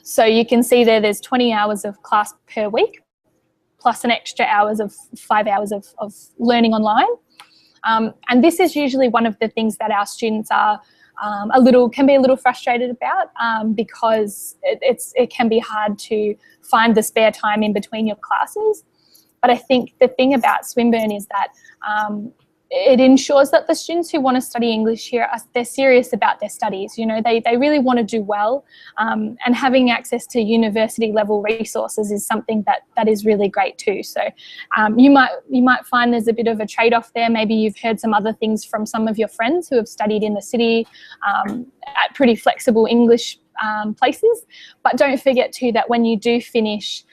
So you can see there's 20 hours of class per week, plus an extra hours of 5 hours of learning online. And this is usually one of the things that our students are can be a little frustrated about, because it can be hard to find the spare time in between your classes. But I think the thing about Swinburne is that it ensures that the students who want to study English here, they're serious about their studies. You know, they really want to do well, and having access to university level resources is something that is really great too. So you might find there's a bit of a trade-off there. Maybe you've heard some other things from some of your friends who have studied in the city at pretty flexible English places. But don't forget too that when you do finish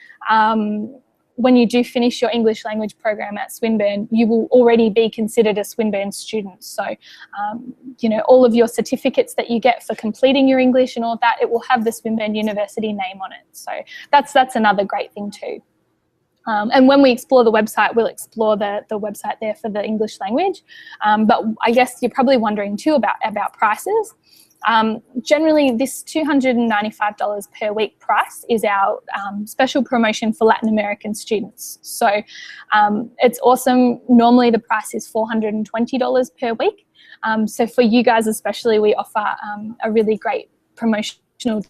your English language program at Swinburne, you will already be considered a Swinburne student. So, you know, all of your certificates that you get for completing your English and all that, it will have the Swinburne University name on it. So that's another great thing too. And when we explore the website, we'll explore the website there for the English language. But I guess you're probably wondering too about prices. Generally, this $295 per week price is our special promotion for Latin American students. So it's awesome. Normally the price is $420 per week. So for you guys especially, we offer a really great promotional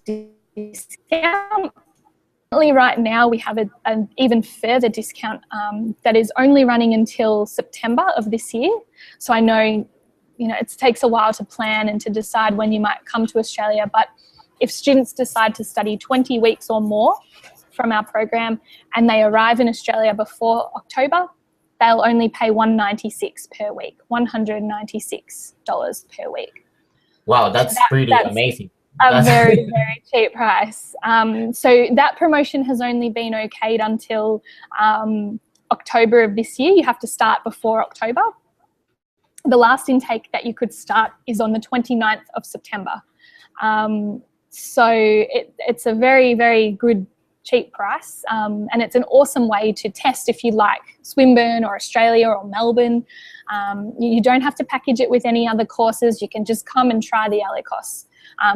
discount. Right now we have an even further discount that is only running until September of this year. So I know, you know, it takes a while to plan and to decide when you might come to Australia, but if students decide to study 20 weeks or more from our program and they arrive in Australia before October, they'll only pay $196 per week, $196 per week. Wow, that's pretty amazing. A very, very cheap price. So that promotion has only been okayed until October of this year. You have to start before October. The last intake that you could start is on the 29th of September. So it's a very, very good, cheap price. And it's an awesome way to test if you like Swinburne or Australia or Melbourne. You don't have to package it with any other courses. You can just come and try the LCOS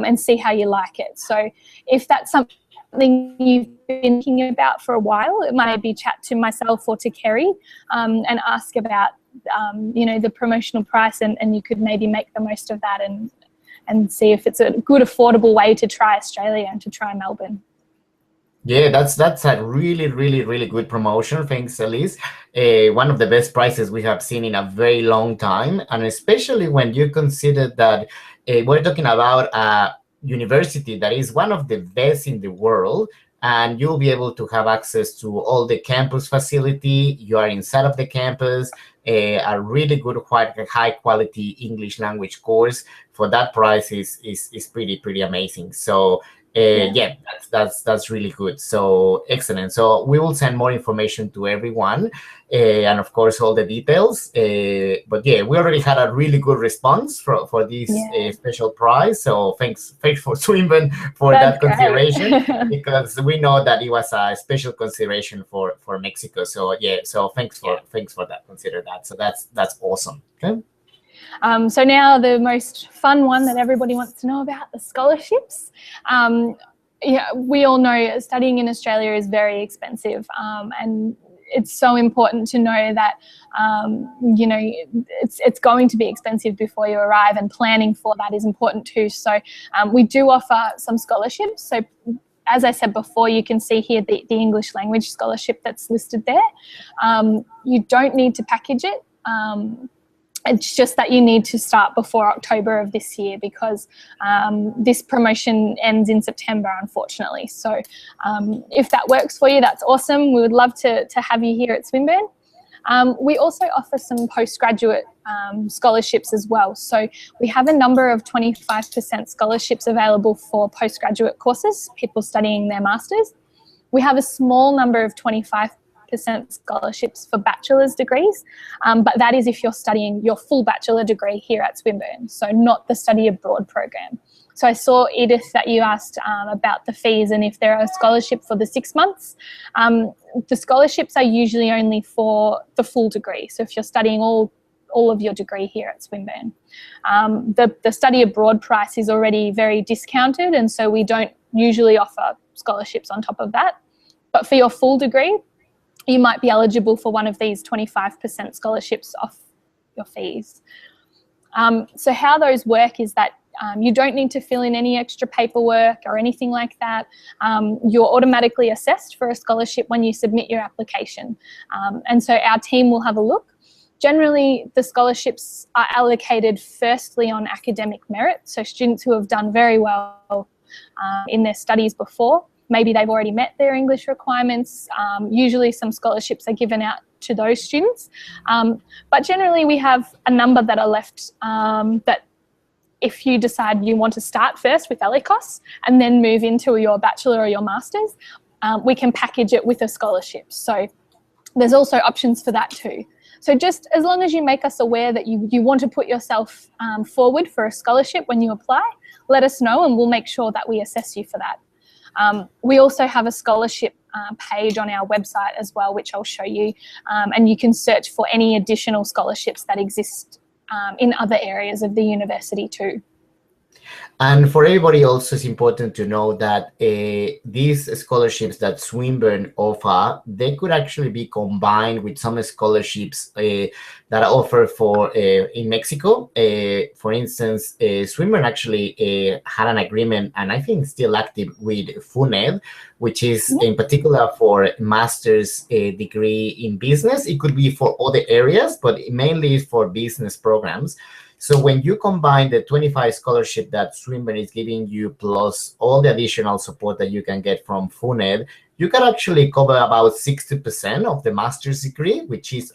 and see how you like it. So if that's something you've been thinking about for a while, it might be chat to myself or to Kerry and ask about you know, the promotional price, and you could maybe make the most of that and see if it's a good affordable way to try Australia and to try Melbourne. Yeah, that's a really, really, really good promotion. Thanks, Elise. One of the best prices we have seen in a very long time, and especially when you consider that we're talking about a university that is one of the best in the world, and you'll be able to have access to all the campus facility. You are inside of the campus, a really good, high quality English language course for that price is pretty amazing. So yeah, that's really good. So excellent. So we will send more information to everyone, and of course all the details. But yeah, we already had a really good response for this special prize. So thanks for Swinburne for that consideration, because we know that it was a special consideration for Mexico. So yeah, so thanks for that. Consider that. So that's awesome. Okay. So now the most fun one that everybody wants to know about, the scholarships. Yeah, we all know studying in Australia is very expensive, and it's so important to know that you know, it's going to be expensive before you arrive, and planning for that is important too. So we do offer some scholarships. So as I said before, you can see here the English language scholarship that's listed there. You don't need to package it. It's just that you need to start before October of this year, because this promotion ends in September, unfortunately. So if that works for you, that's awesome. We would love to have you here at Swinburne. We also offer some postgraduate scholarships as well. So we have a number of 25% scholarships available for postgraduate courses, people studying their masters. We have a small number of 25% scholarships for bachelor's degrees, but that is if you're studying your full bachelor degree here at Swinburne, so not the study abroad program. So I saw, Edith, that you asked about the fees and if there are a scholarship for the 6 months. The scholarships are usually only for the full degree, so if you're studying all of your degree here at Swinburne. The study abroad price is already very discounted, and so we don't usually offer scholarships on top of that. But for your full degree, you might be eligible for one of these 25% scholarships off your fees. So how those work is that you don't need to fill in any extra paperwork or anything like that. You're automatically assessed for a scholarship when you submit your application. And so our team will have a look. Generally, the scholarships are allocated firstly on academic merit. So students who have done very well in their studies before, maybe they've already met their English requirements. Usually some scholarships are given out to those students. But generally we have a number that are left that if you decide you want to start first with LECOS and then move into your bachelor or your master's, we can package it with a scholarship. So there's also options for that too. So just as long as you make us aware that you want to put yourself forward for a scholarship when you apply, let us know and we'll make sure that we assess you for that. We also have a scholarship page on our website as well, which I'll show you, and you can search for any additional scholarships that exist in other areas of the university too. And for everybody also, it's important to know that these scholarships that Swinburne offer, they could actually be combined with some scholarships that are offered for in Mexico. For instance, Swinburne actually had an agreement, and I think still active, with FUNED, which is in particular for master's degree in business. It could be for other areas, but mainly for business programs. So when you combine the 25 scholarship that Swinburne is giving you plus all the additional support that you can get from FUNED, you can actually cover about 60% of the master's degree, which is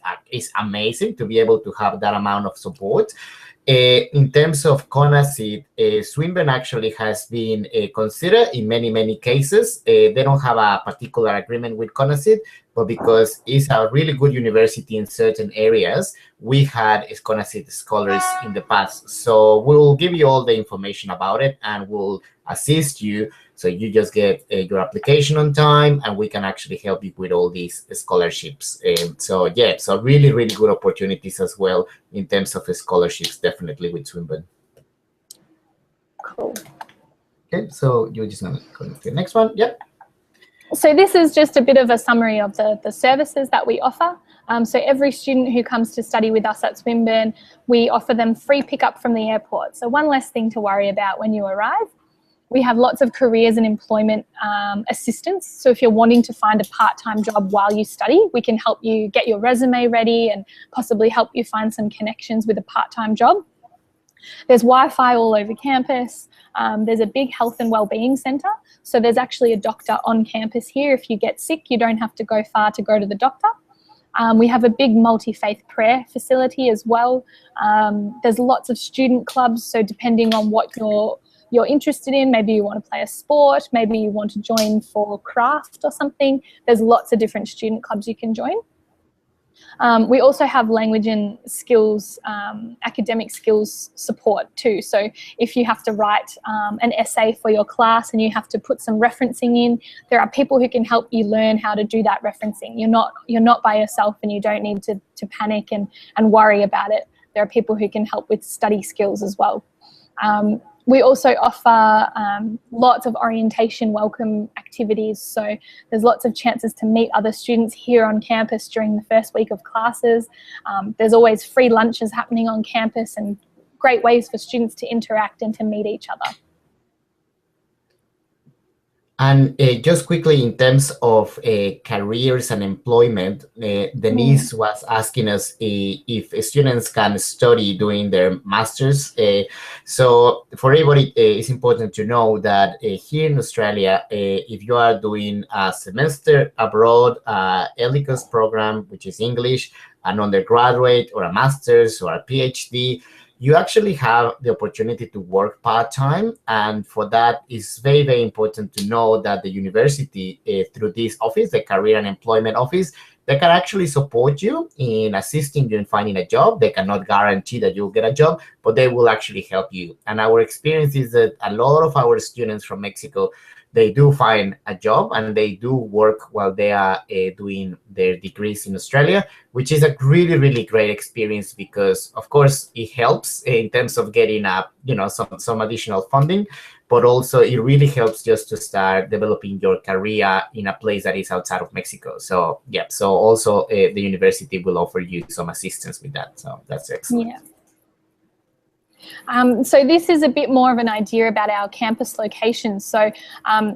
amazing to be able to have that amount of support. In terms of CONACYT, Swinburne actually has been considered in many, many cases. They don't have a particular agreement with CONACYT, but because it's a really good university in certain areas, we had CONACYT scholars in the past. So we'll give you all the information about it and we'll assist you. So you just get your application on time and we can actually help you with all these scholarships. So yeah, so really, really good opportunities as well in terms of scholarships, definitely with Swinburne. Cool. Okay, so you're just gonna go to the next one. Yep. So this is just a bit of a summary of the services that we offer. So every student who comes to study with us at Swinburne, we offer them free pickup from the airport. So one less thing to worry about when you arrive. We have lots of careers and employment assistance. So if you're wanting to find a part-time job while you study, we can help you get your resume ready and possibly help you find some connections with a part-time job. There's Wi-Fi all over campus. There's a big health and wellbeing centre. So there's actually a doctor on campus here. If you get sick, you don't have to go far to go to the doctor. We have a big multi-faith prayer facility as well. There's lots of student clubs. So depending on what you're interested in, maybe you want to play a sport, maybe you want to join for craft or something, there's lots of different student clubs you can join. We also have language and skills, academic skills support too. So if you have to write an essay for your class and you have to put some referencing in, there are people who can help you learn how to do that referencing. You're not by yourself and you don't need to panic and worry about it. There are people who can help with study skills as well. We also offer lots of orientation welcome activities. So there's lots of chances to meet other students here on campus during the first week of classes. There's always free lunches happening on campus and great ways for students to interact and to meet each other. And just quickly, in terms of careers and employment, Denise was asking us if students can study during their master's. So for everybody, it's important to know that here in Australia, if you are doing a semester abroad, LECOS program, which is English, an undergraduate or a master's or a PhD, you actually have the opportunity to work part-time. And for that, it's very, very important to know that the university, through this office, the Career and Employment Office, they can actually support you in assisting you in finding a job. They cannot guarantee that you'll get a job, but they will actually help you. And our experience is that a lot of our students from Mexico, they do find a job and they do work while they are doing their degrees in Australia, which is a really, really great experience because, of course, it helps in terms of getting some additional funding, but also it really helps just to start developing your career in a place that is outside of Mexico. So yeah, so also the university will offer you some assistance with that. So that's excellent. Yeah. So this is a bit more of an idea about our campus location. So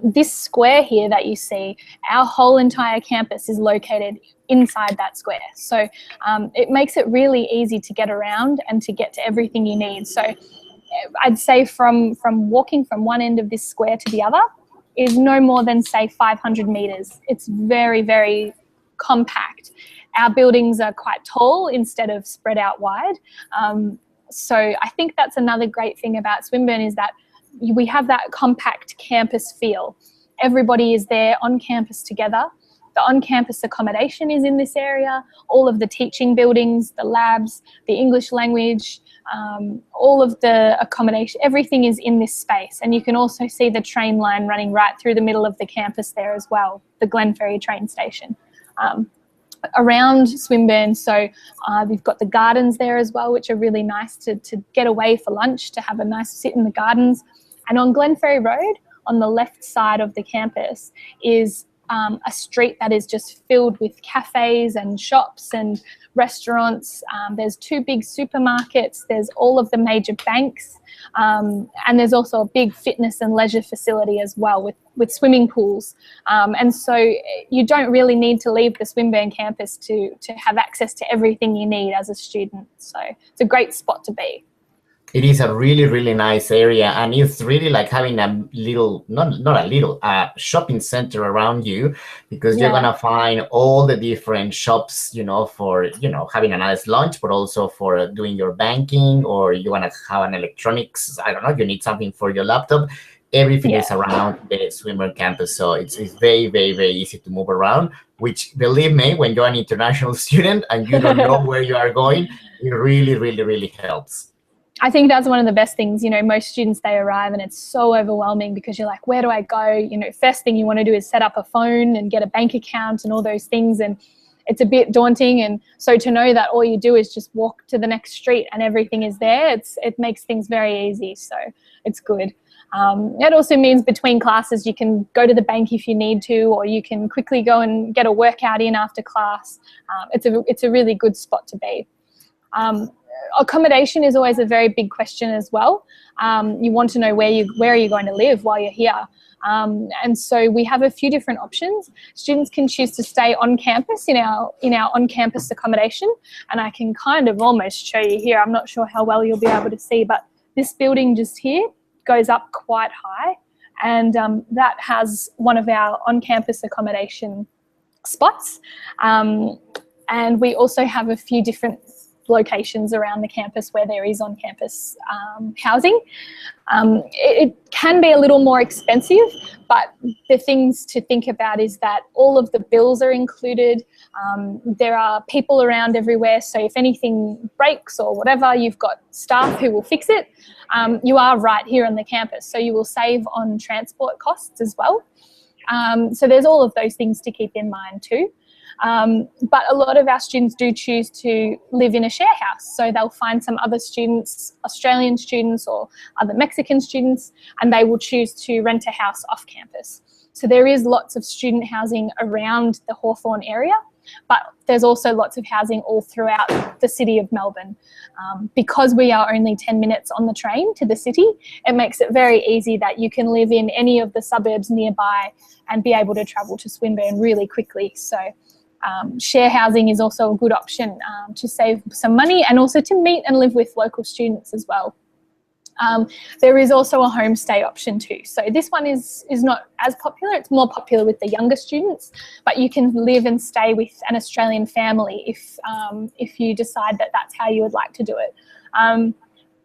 this square here that you see, our whole entire campus is located inside that square. So it makes it really easy to get around and to get to everything you need. So I'd say from walking from one end of this square to the other is no more than, say, 500 meters. It's very, very compact. Our buildings are quite tall instead of spread out wide. So I think that's another great thing about Swinburne is that we have that compact campus feel. Everybody is there on campus together. The on-campus accommodation is in this area. All of the teaching buildings, the labs, the English language, all of the accommodation, everything is in this space. And you can also see the train line running right through the middle of the campus there as well, the Glenferrie train station. Around Swinburne, so we've got the gardens there as well, which are really nice to get away for lunch, to have a nice sit in the gardens. And on Glenferrie Road, on the left side of the campus, is a street that is just filled with cafes and shops and restaurants. There's 2 big supermarkets, there's all of the major banks, and there's also a big fitness and leisure facility as well with swimming pools. And so you don't really need to leave the Swinburne campus to have access to everything you need as a student. So it's a great spot to be. It is a really, really nice area, and it's really like having a little, shopping center around you, because you're gonna find all the different shops, for, having a nice lunch, but also for doing your banking, or you wanna have an electronics, I don't know, you need something for your laptop. Everything is around the Swinburne campus, so it's very, very, very easy to move around, which, believe me, when you're an international student and you don't know where you are going, it really, really, really helps. I think that's one of the best things. Most students, they arrive and it's so overwhelming because you're like, where do I go? First thing you want to do is set up a phone and get a bank account and all those things. And it's a bit daunting. And so to know that all you do is just walk to the next street and everything is there, it makes things very easy. So it's good. It also means between classes, you can go to the bank if you need to, or you can quickly go and get a workout in after class. It's a really good spot to be. Accommodation is always a very big question as well. You want to know where are you going to live while you're here. And so we have a few different options. Students can choose to stay on campus in our on-campus accommodation, and I can kind of almost show you here. I'm not sure how well you'll be able to see, but this building just here goes up quite high, and that has one of our on-campus accommodation spots. And we also have a few different locations around the campus where there is on-campus housing. It can be a little more expensive, but the things to think about is that all of the bills are included. There are people around everywhere, so if anything breaks or whatever, you've got staff who will fix it. You are right here on the campus, so you will save on transport costs as well. So there's all of those things to keep in mind too. But a lot of our students do choose to live in a share house. So they'll find some other students, Australian students or other Mexican students, and they will choose to rent a house off campus. So there is lots of student housing around the Hawthorn area, but there's also lots of housing all throughout the city of Melbourne. Because we are only 10 minutes on the train to the city, it makes it very easy that you can live in any of the suburbs nearby and be able to travel to Swinburne really quickly. So share housing is also a good option to save some money and also to meet and live with local students as well. There is also a homestay option too. So this one is not as popular. It's more popular with the younger students, but you can live and stay with an Australian family if you decide that that's how you would like to do it.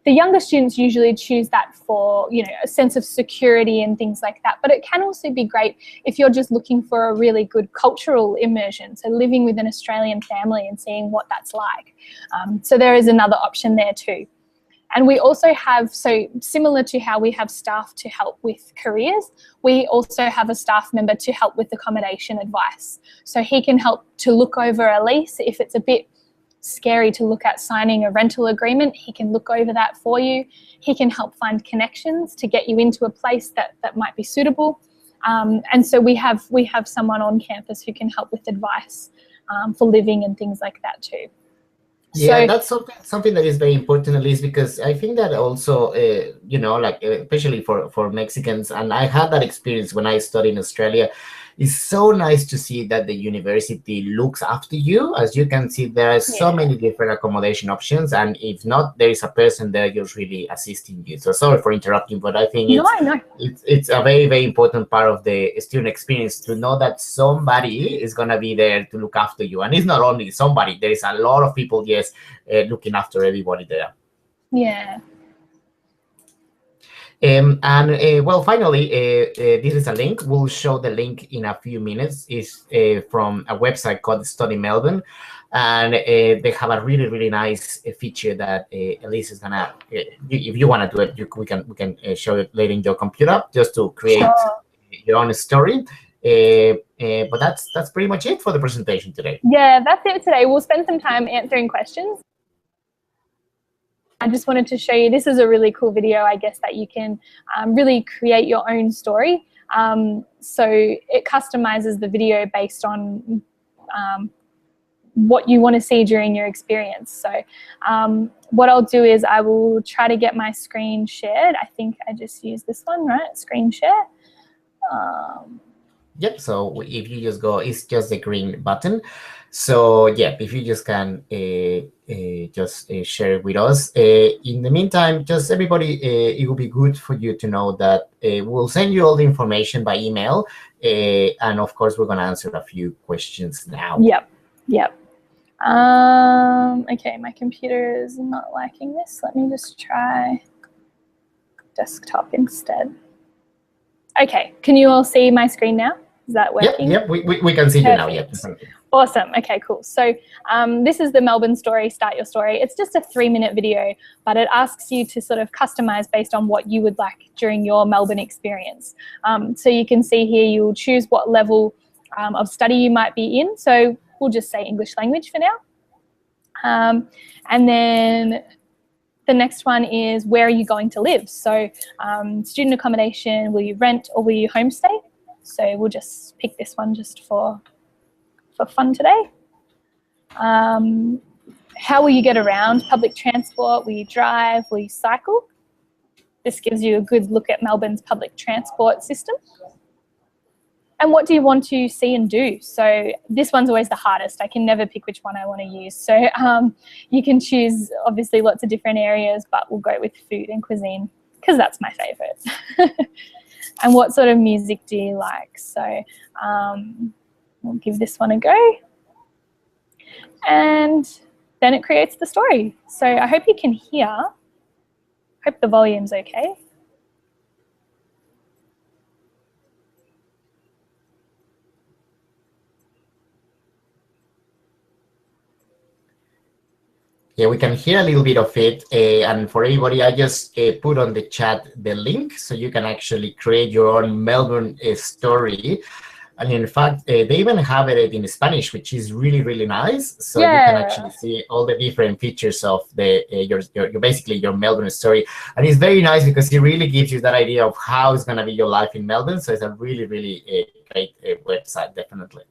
The younger students usually choose that for, a sense of security and things like that. But it can also be great if you're just looking for a really good cultural immersion. So living with an Australian family and seeing what that's like. So there is another option there too. And we also have, so similar to how we have staff to help with careers, we also have a staff member to help with accommodation advice. So he can help to look over a lease. If it's a bit scary to look at signing a rental agreement, he can look over that for you. He can help find connections to get you into a place that might be suitable. And so we have someone on campus who can help with advice for living and things like that too. Yeah, that's something that is very important, at least, because I think that also, you know, like especially for Mexicans, and I had that experience when I studied in Australia. It's so nice to see that the university looks after you. As you can see, there are so many different accommodation options, and if not, there is a person there just really assisting you. So sorry for interrupting, but I think it's a very, very important part of the student experience to know that somebody is going to be there to look after you. And it's not only somebody, there is a lot of people, yes, looking after everybody there. Yeah. Well, finally, this is a link. We'll show the link in a few minutes. It's from a website called Study Melbourne, and they have a really, really nice feature that Elise is gonna. If you want to do it, we can show it later in your computer just to create your own story. But that's pretty much it for the presentation today. Yeah, that's it today. We'll spend some time answering questions. I just wanted to show you, this is a really cool video, I guess, that you can really create your own story. So it customizes the video based on what you want to see during your experience. So what I'll do is I will try to get my screen shared. I think I just used this one, right? Screen share. Yep, so if you just go, it's just the green button. So yeah, if you just can just share it with us. In the meantime, just everybody, it will be good for you to know that we'll send you all the information by email. And of course, we're going to answer a few questions now. Yep. Okay, my computer is not liking this. Let me just try desktop instead. Okay, can you all see my screen now? Is that working? Yep, we can see you now. Yep. Awesome. Okay, cool. So this is the Melbourne story, Start Your Story. It's just a 3-minute video, but it asks you to sort of customize based on what you would like during your Melbourne experience. So you can see here, you'll choose what level of study you might be in. So we'll just say English language for now. And then the next one is, where are you going to live? So student accommodation, will you rent or will you homestay? So we'll just pick this one just for fun today. How will you get around? Public transport, will you drive, will you cycle? This gives you a good look at Melbourne's public transport system. And what do you want to see and do? So this one's always the hardest. I can never pick which one I want to use. So you can choose obviously lots of different areas, but we'll go with food and cuisine because that's my favorite. And what sort of music do you like? So we'll give this one a go. And then it creates the story. So I hope you can hear. Hope the volume's okay. Yeah, we can hear a little bit of it. And for everybody, I just put on the chat the link so you can actually create your own Melbourne story. And in fact, they even have it in Spanish, which is really, really nice. So you can actually see all the different features of your basically your Melbourne story. And it's very nice because it really gives you that idea of how it's going to be your life in Melbourne. So it's a really, really great website, definitely.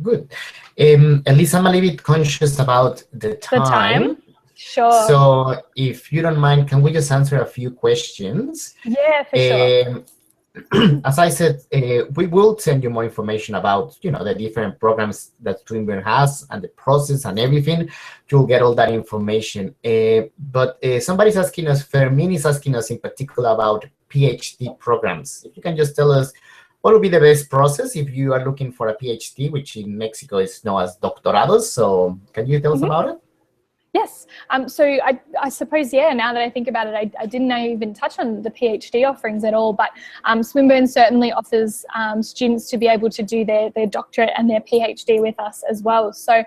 Good. At least I'm a little bit conscious about the time. Sure. So if you don't mind, can we just answer a few questions? Yeah, for sure. As I said, we will send you more information about, the different programs that Swinburne has and the process and everything. You'll get all that information. But somebody's asking us, Fermin is asking us in particular about PhD programs. If you can just tell us what would be the best process if you are looking for a PhD, which in Mexico is known as doctorados. So can you tell us about it? Yes. So I suppose, yeah, now that I think about it, I didn't even touch on the PhD offerings at all, but Swinburne certainly offers students to be able to do their doctorate and their PhD with us as well. So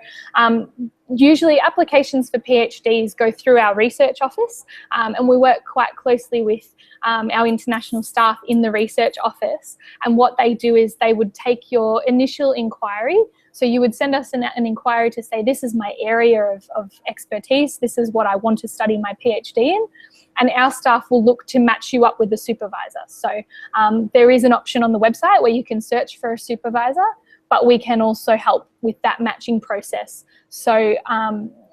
usually applications for PhDs go through our research office, and we work quite closely with our international staff in the research office. And what they do is they would take your initial inquiry. So you would send us an inquiry to say, this is my area of expertise, this is what I want to study my PhD in, and our staff will look to match you up with a supervisor. So there is an option on the website where you can search for a supervisor, but we can also help with that matching process. So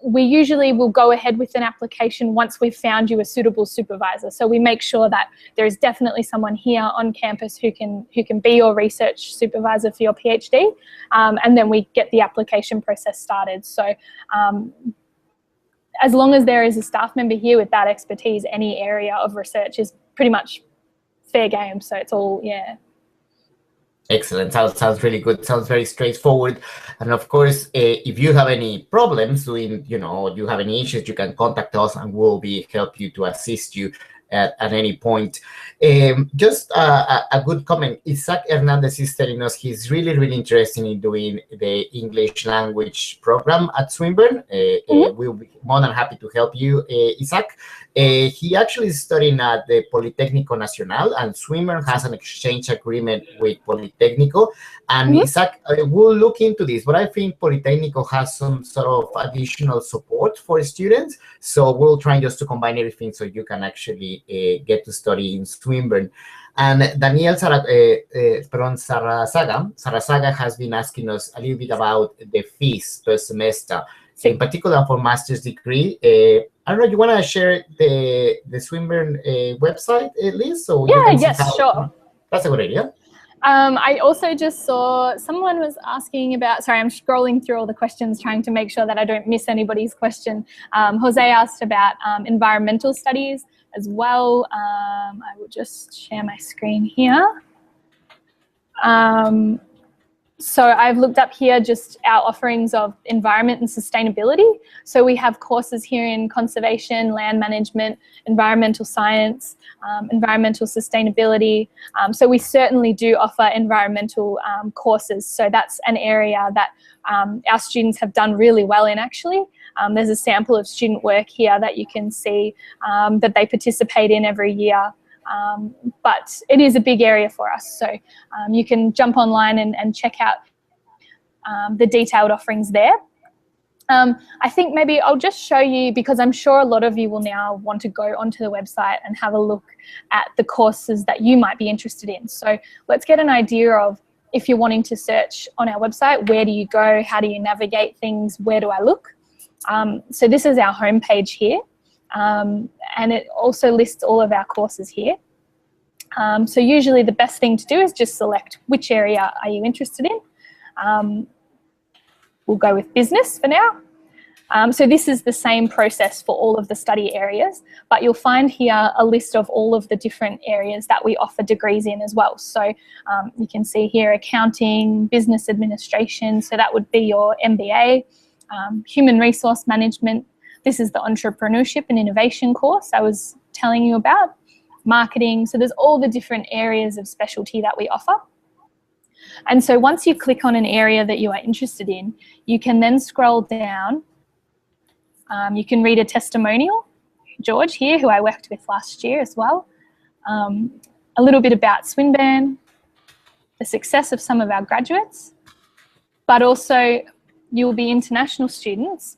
we usually will go ahead with an application once we've found you a suitable supervisor. So we make sure that there is definitely someone here on campus who can be your research supervisor for your PhD, and then we get the application process started. So as long as there is a staff member here with that expertise, any area of research is pretty much fair game. So it's all, yeah. Excellent. Sounds really good. Sounds very straightforward. And of course, if you have any problems doing, you have any issues, you can contact us and we'll help you to assist you at any point. Just a good comment. Isaac Hernandez is telling us he's really, really interested in doing the English language program at Swinburne. We'll be more than happy to help you, Isaac. He actually is studying at the Politécnico Nacional, and Swinburne has an exchange agreement with Politécnico. And Isaac, we'll look into this, but I think Politécnico has some sort of additional support for students. So we'll try just to combine everything so you can actually get to study in Swinburne. And Daniel Sarasaga has been asking us a little bit about the fees per semester, in particular for master's degree. I don't know, you want to share the Swinburne website, Liz? So yes, sure. That's a good idea. I also just saw someone was asking about, sorry, I'm scrolling through all the questions trying to make sure that I don't miss anybody's question. Jose asked about environmental studies as well. I will just share my screen here. So I've looked up here just our offerings of environment and sustainability. So we have courses here in conservation, land management, environmental science, environmental sustainability. So we certainly do offer environmental courses. So that's an area that our students have done really well in, actually. There's a sample of student work here that you can see that they participate in every year. But it is a big area for us, so you can jump online and check out the detailed offerings there. I think maybe I'll just show you, because I'm sure a lot of you will now want to go onto the website and have a look at the courses that you might be interested in. So let's get an idea of, if you're wanting to search on our website, where do you go, how do you navigate things, where do I look? So this is our homepage here. And it also lists all of our courses here. So usually the best thing to do is just select which area are you interested in. We'll go with business for now. So this is the same process for all of the study areas, but you'll find here a list of all of the different areas that we offer degrees in as well. So you can see here accounting, business administration, so that would be your MBA, human resource management. This is the entrepreneurship and innovation course I was telling you about, marketing. So there's all the different areas of specialty that we offer. And so once you click on an area that you are interested in, you can then scroll down. You can read a testimonial, George here, who I worked with last year as well. A little bit about Swinburne, the success of some of our graduates, but also you'll be international students.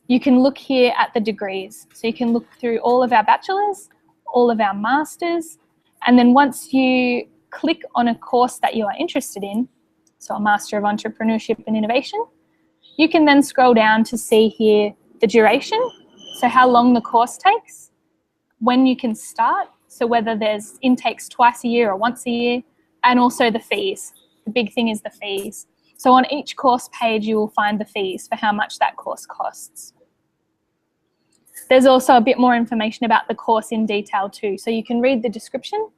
You can look here at the degrees. So you can look through all of our bachelors, all of our masters, and then once you click on a course that you are interested in, so a Master of Entrepreneurship and Innovation, you can then scroll down to see here the duration, so how long the course takes, when you can start, so whether there's intakes twice a year or once a year, and also the fees. The big thing is the fees. So on each course page, you will find the fees for how much that course costs. There's also a bit more information about the course in detail too. So you can read the description,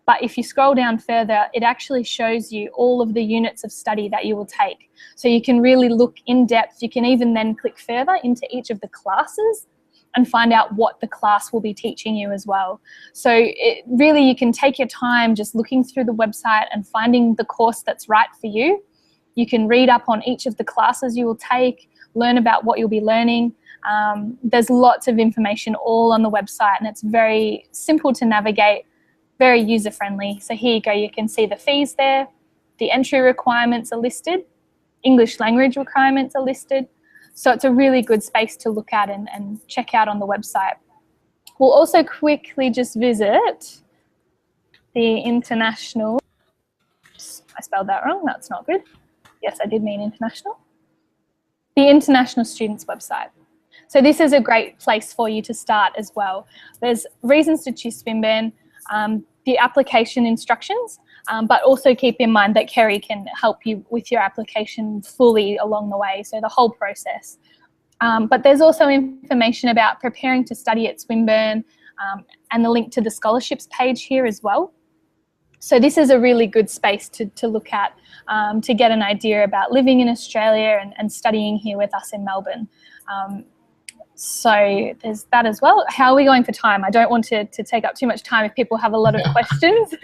but if you scroll down further, it actually shows you all of the units of study that you will take. So you can really look in depth. You can even then click further into each of the classes and find out what the class will be teaching you as well. So really you can take your time just looking through the website and finding the course that's right for you. You can read up on each of the classes you will take, learn about what you'll be learning. There's lots of information all on the website, and it's very simple to navigate, very user-friendly. So here you go, you can see the fees there, the entry requirements are listed, English language requirements are listed. So it's a really good space to look at and check out on the website. We'll also quickly just visit the international, I spelled that wrong, that's not good. Yes, I did mean international. The International Students website. So this is a great place for you to start as well. There's reasons to choose Swinburne, the application instructions, but also keep in mind that Kerry can help you with your application fully along the way, so the whole process. But there's also information about preparing to study at Swinburne and the link to the scholarships page here as well. So this is a really good space to look at to get an idea about living in Australia and studying here with us in Melbourne. So there's that as well. How are we going for time? I don't want to take up too much time if people have a lot of questions.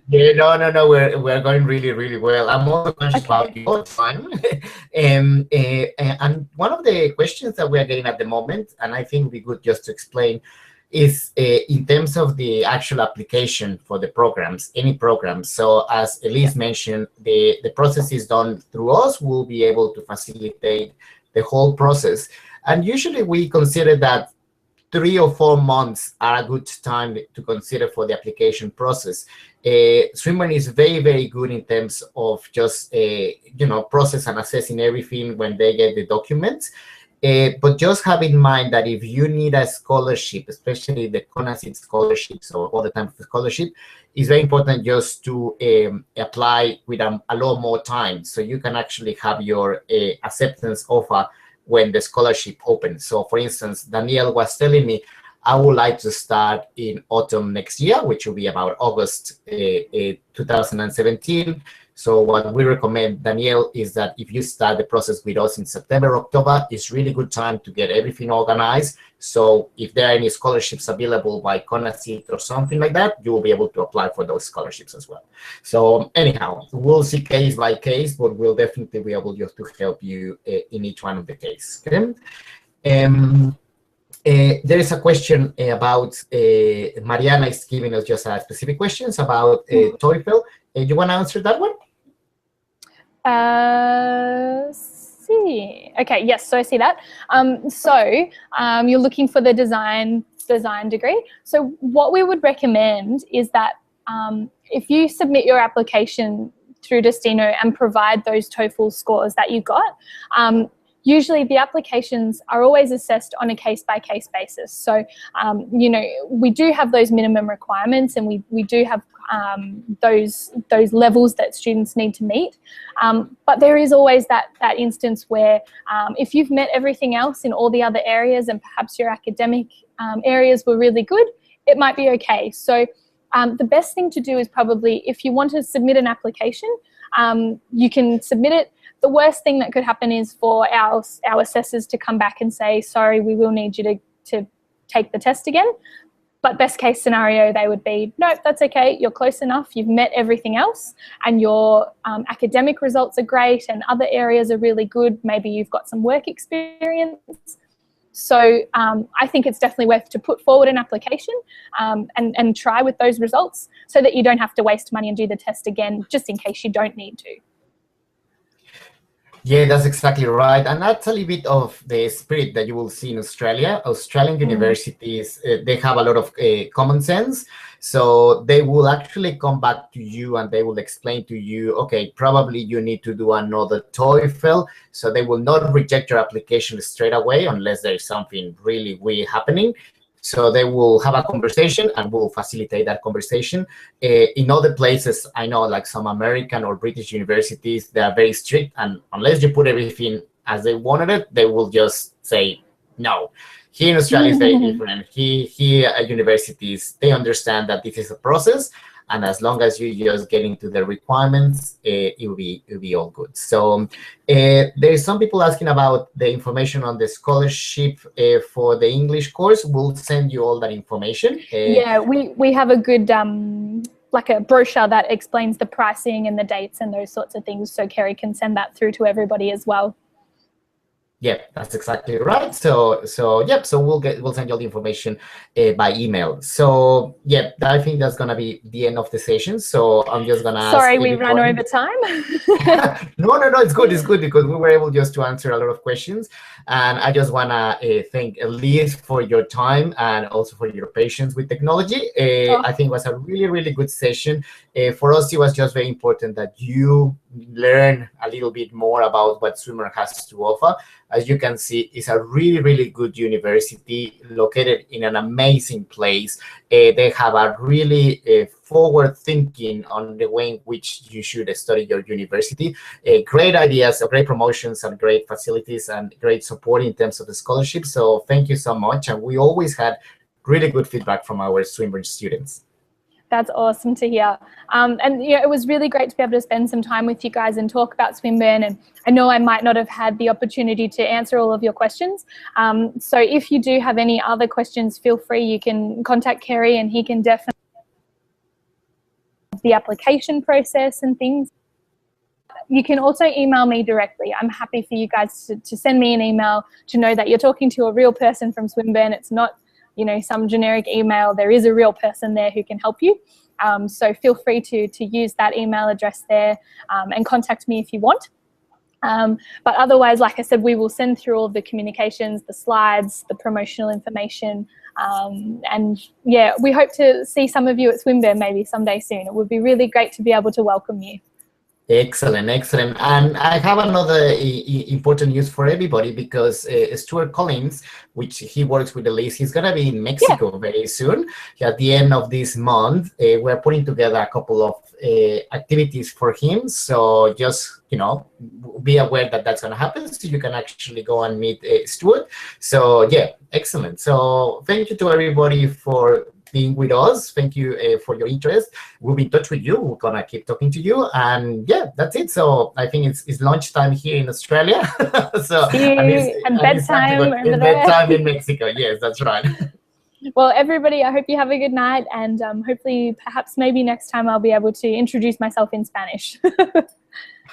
Yeah, no, we're going really, really well. I'm also conscious about your time. And one of the questions that we are getting at the moment, and I think we could just to explain, is in terms of the actual application for the programs, any programs. So as Elise mentioned, the process is done through us. We'll be able to facilitate the whole process. And usually we consider that 3 or 4 months are a good time to consider for the application process. Swinburne is very, very good in terms of just, process and assessing everything when they get the documents. But just have in mind that if you need a scholarship, especially the CONACYT scholarships or other types of scholarship, it's very important just to apply with a lot more time, so you can actually have your acceptance offer when the scholarship opens. So for instance, Danielle was telling me, I would like to start in autumn next year, which will be about August 2017. So what we recommend, Danielle, is that if you start the process with us in September, October, it's really good time to get everything organized. So if there are any scholarships available by CONACYT or something like that, you will be able to apply for those scholarships as well. So anyhow, we'll see case by case, but we'll definitely be able just to help you in each one of the cases. Okay? There is a question about, Mariana is giving us just a specific questions about TOEFL. You want to answer that one? See. Okay, yes, so I see that. You're looking for the design degree. So what we would recommend is that if you submit your application through Destino and provide those TOEFL scores that you got, usually the applications are always assessed on a case-by-case basis. So, we do have those minimum requirements, and we do have those levels that students need to meet. But there is always that instance where if you've met everything else in all the other areas and perhaps your academic areas were really good, it might be okay. So the best thing to do is probably, if you want to submit an application, you can submit it. The worst thing that could happen is for our assessors to come back and say, sorry, we will need you to take the test again. But best case scenario, they would be, nope, that's okay, you're close enough, you've met everything else, and your academic results are great and other areas are really good. Maybe you've got some work experience. So I think it's definitely worth to put forward an application and try with those results, so that you don't have to waste money and do the test again, just in case you don't need to. Yeah, that's exactly right. And that's a little bit of the spirit that you will see in Australia. Australian universities, they have a lot of common sense. So they will actually come back to you and they will explain to you, okay, probably you need to do another TOEFL. So they will not reject your application straight away unless there is something really weird happening. So they will have a conversation and will facilitate that conversation. In other places, I know like some American or British universities, they are very strict, and unless you put everything as they wanted it, they will just say no. Here in Australia, it's very different. Here at universities, they understand that this is a process, and as long as you just get into the requirements, it will be all good. So there's some people asking about the information on the scholarship for the English course. We'll send you all that information. Yeah, we have a good like a brochure that explains the pricing and the dates and those sorts of things. So Kerry can send that through to everybody as well. Yeah, that's exactly right. So we'll send you all the information by email. So yeah, I think that's gonna be the end of the session. So I'm just gonna sorry we ran over time. No, it's good because we were able just to answer a lot of questions, and I just wanna thank Elise for your time and also for your patience with technology. I think it was a really good session. For us, it was just very important that you learn a little bit more about what Swinburne has to offer. As you can see, it's a really good university located in an amazing place. They have a really forward thinking on the way in which you should study your university. Great ideas, great promotions, and great facilities, and great support in terms of the scholarship. So thank you so much. And we always had really good feedback from our Swinburne students. That's awesome to hear. And it was really great to be able to spend some time with you guys and talk about Swinburne. And I know I might not have had the opportunity to answer all of your questions. So if you do have any other questions, feel free. You can contact Kerry and he can definitely the application process and things. You can also email me directly. I'm happy for you guys to send me an email to know that you're talking to a real person from Swinburne. It's not some generic email. There is a real person there who can help you. So feel free to use that email address there and contact me if you want. But otherwise, like I said, we will send through all of the communications, the slides, the promotional information. And yeah, we hope to see some of you at Swinburne maybe someday soon. It would be really great to be able to welcome you. Excellent. And I have another important news for everybody, because Stuart Collins, which he works with Elise, he's going to be in Mexico very soon. At the end of this month, we're putting together a couple of activities for him. So just, be aware that that's going to happen, so you can actually go and meet Stuart. So yeah, excellent. So thank you to everybody for being with us. Thank you for your interest. We'll be in touch with you. We're gonna keep talking to you, and yeah, that's it. So I think it's lunchtime here in Australia. So and bedtime in bedtime in Mexico. Yes, that's right. Well, everybody, I hope you have a good night, and hopefully, perhaps maybe next time I'll be able to introduce myself in Spanish.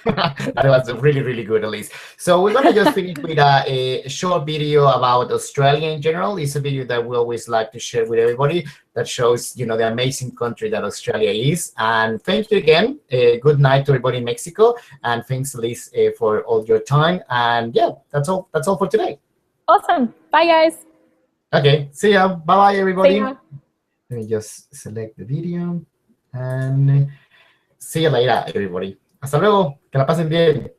That was really good, Elise. So we're going to just finish with a short video about Australia in general. It's a video that we always like to share with everybody that shows, the amazing country that Australia is. And thank you again. Good night to everybody in Mexico. And thanks, Elise, for all your time. And yeah, that's all for today. Awesome. Bye, guys. Okay. See ya. Bye-bye, everybody. See ya. Let me just select the video. And see you later, everybody. Hasta luego, que la pasen bien.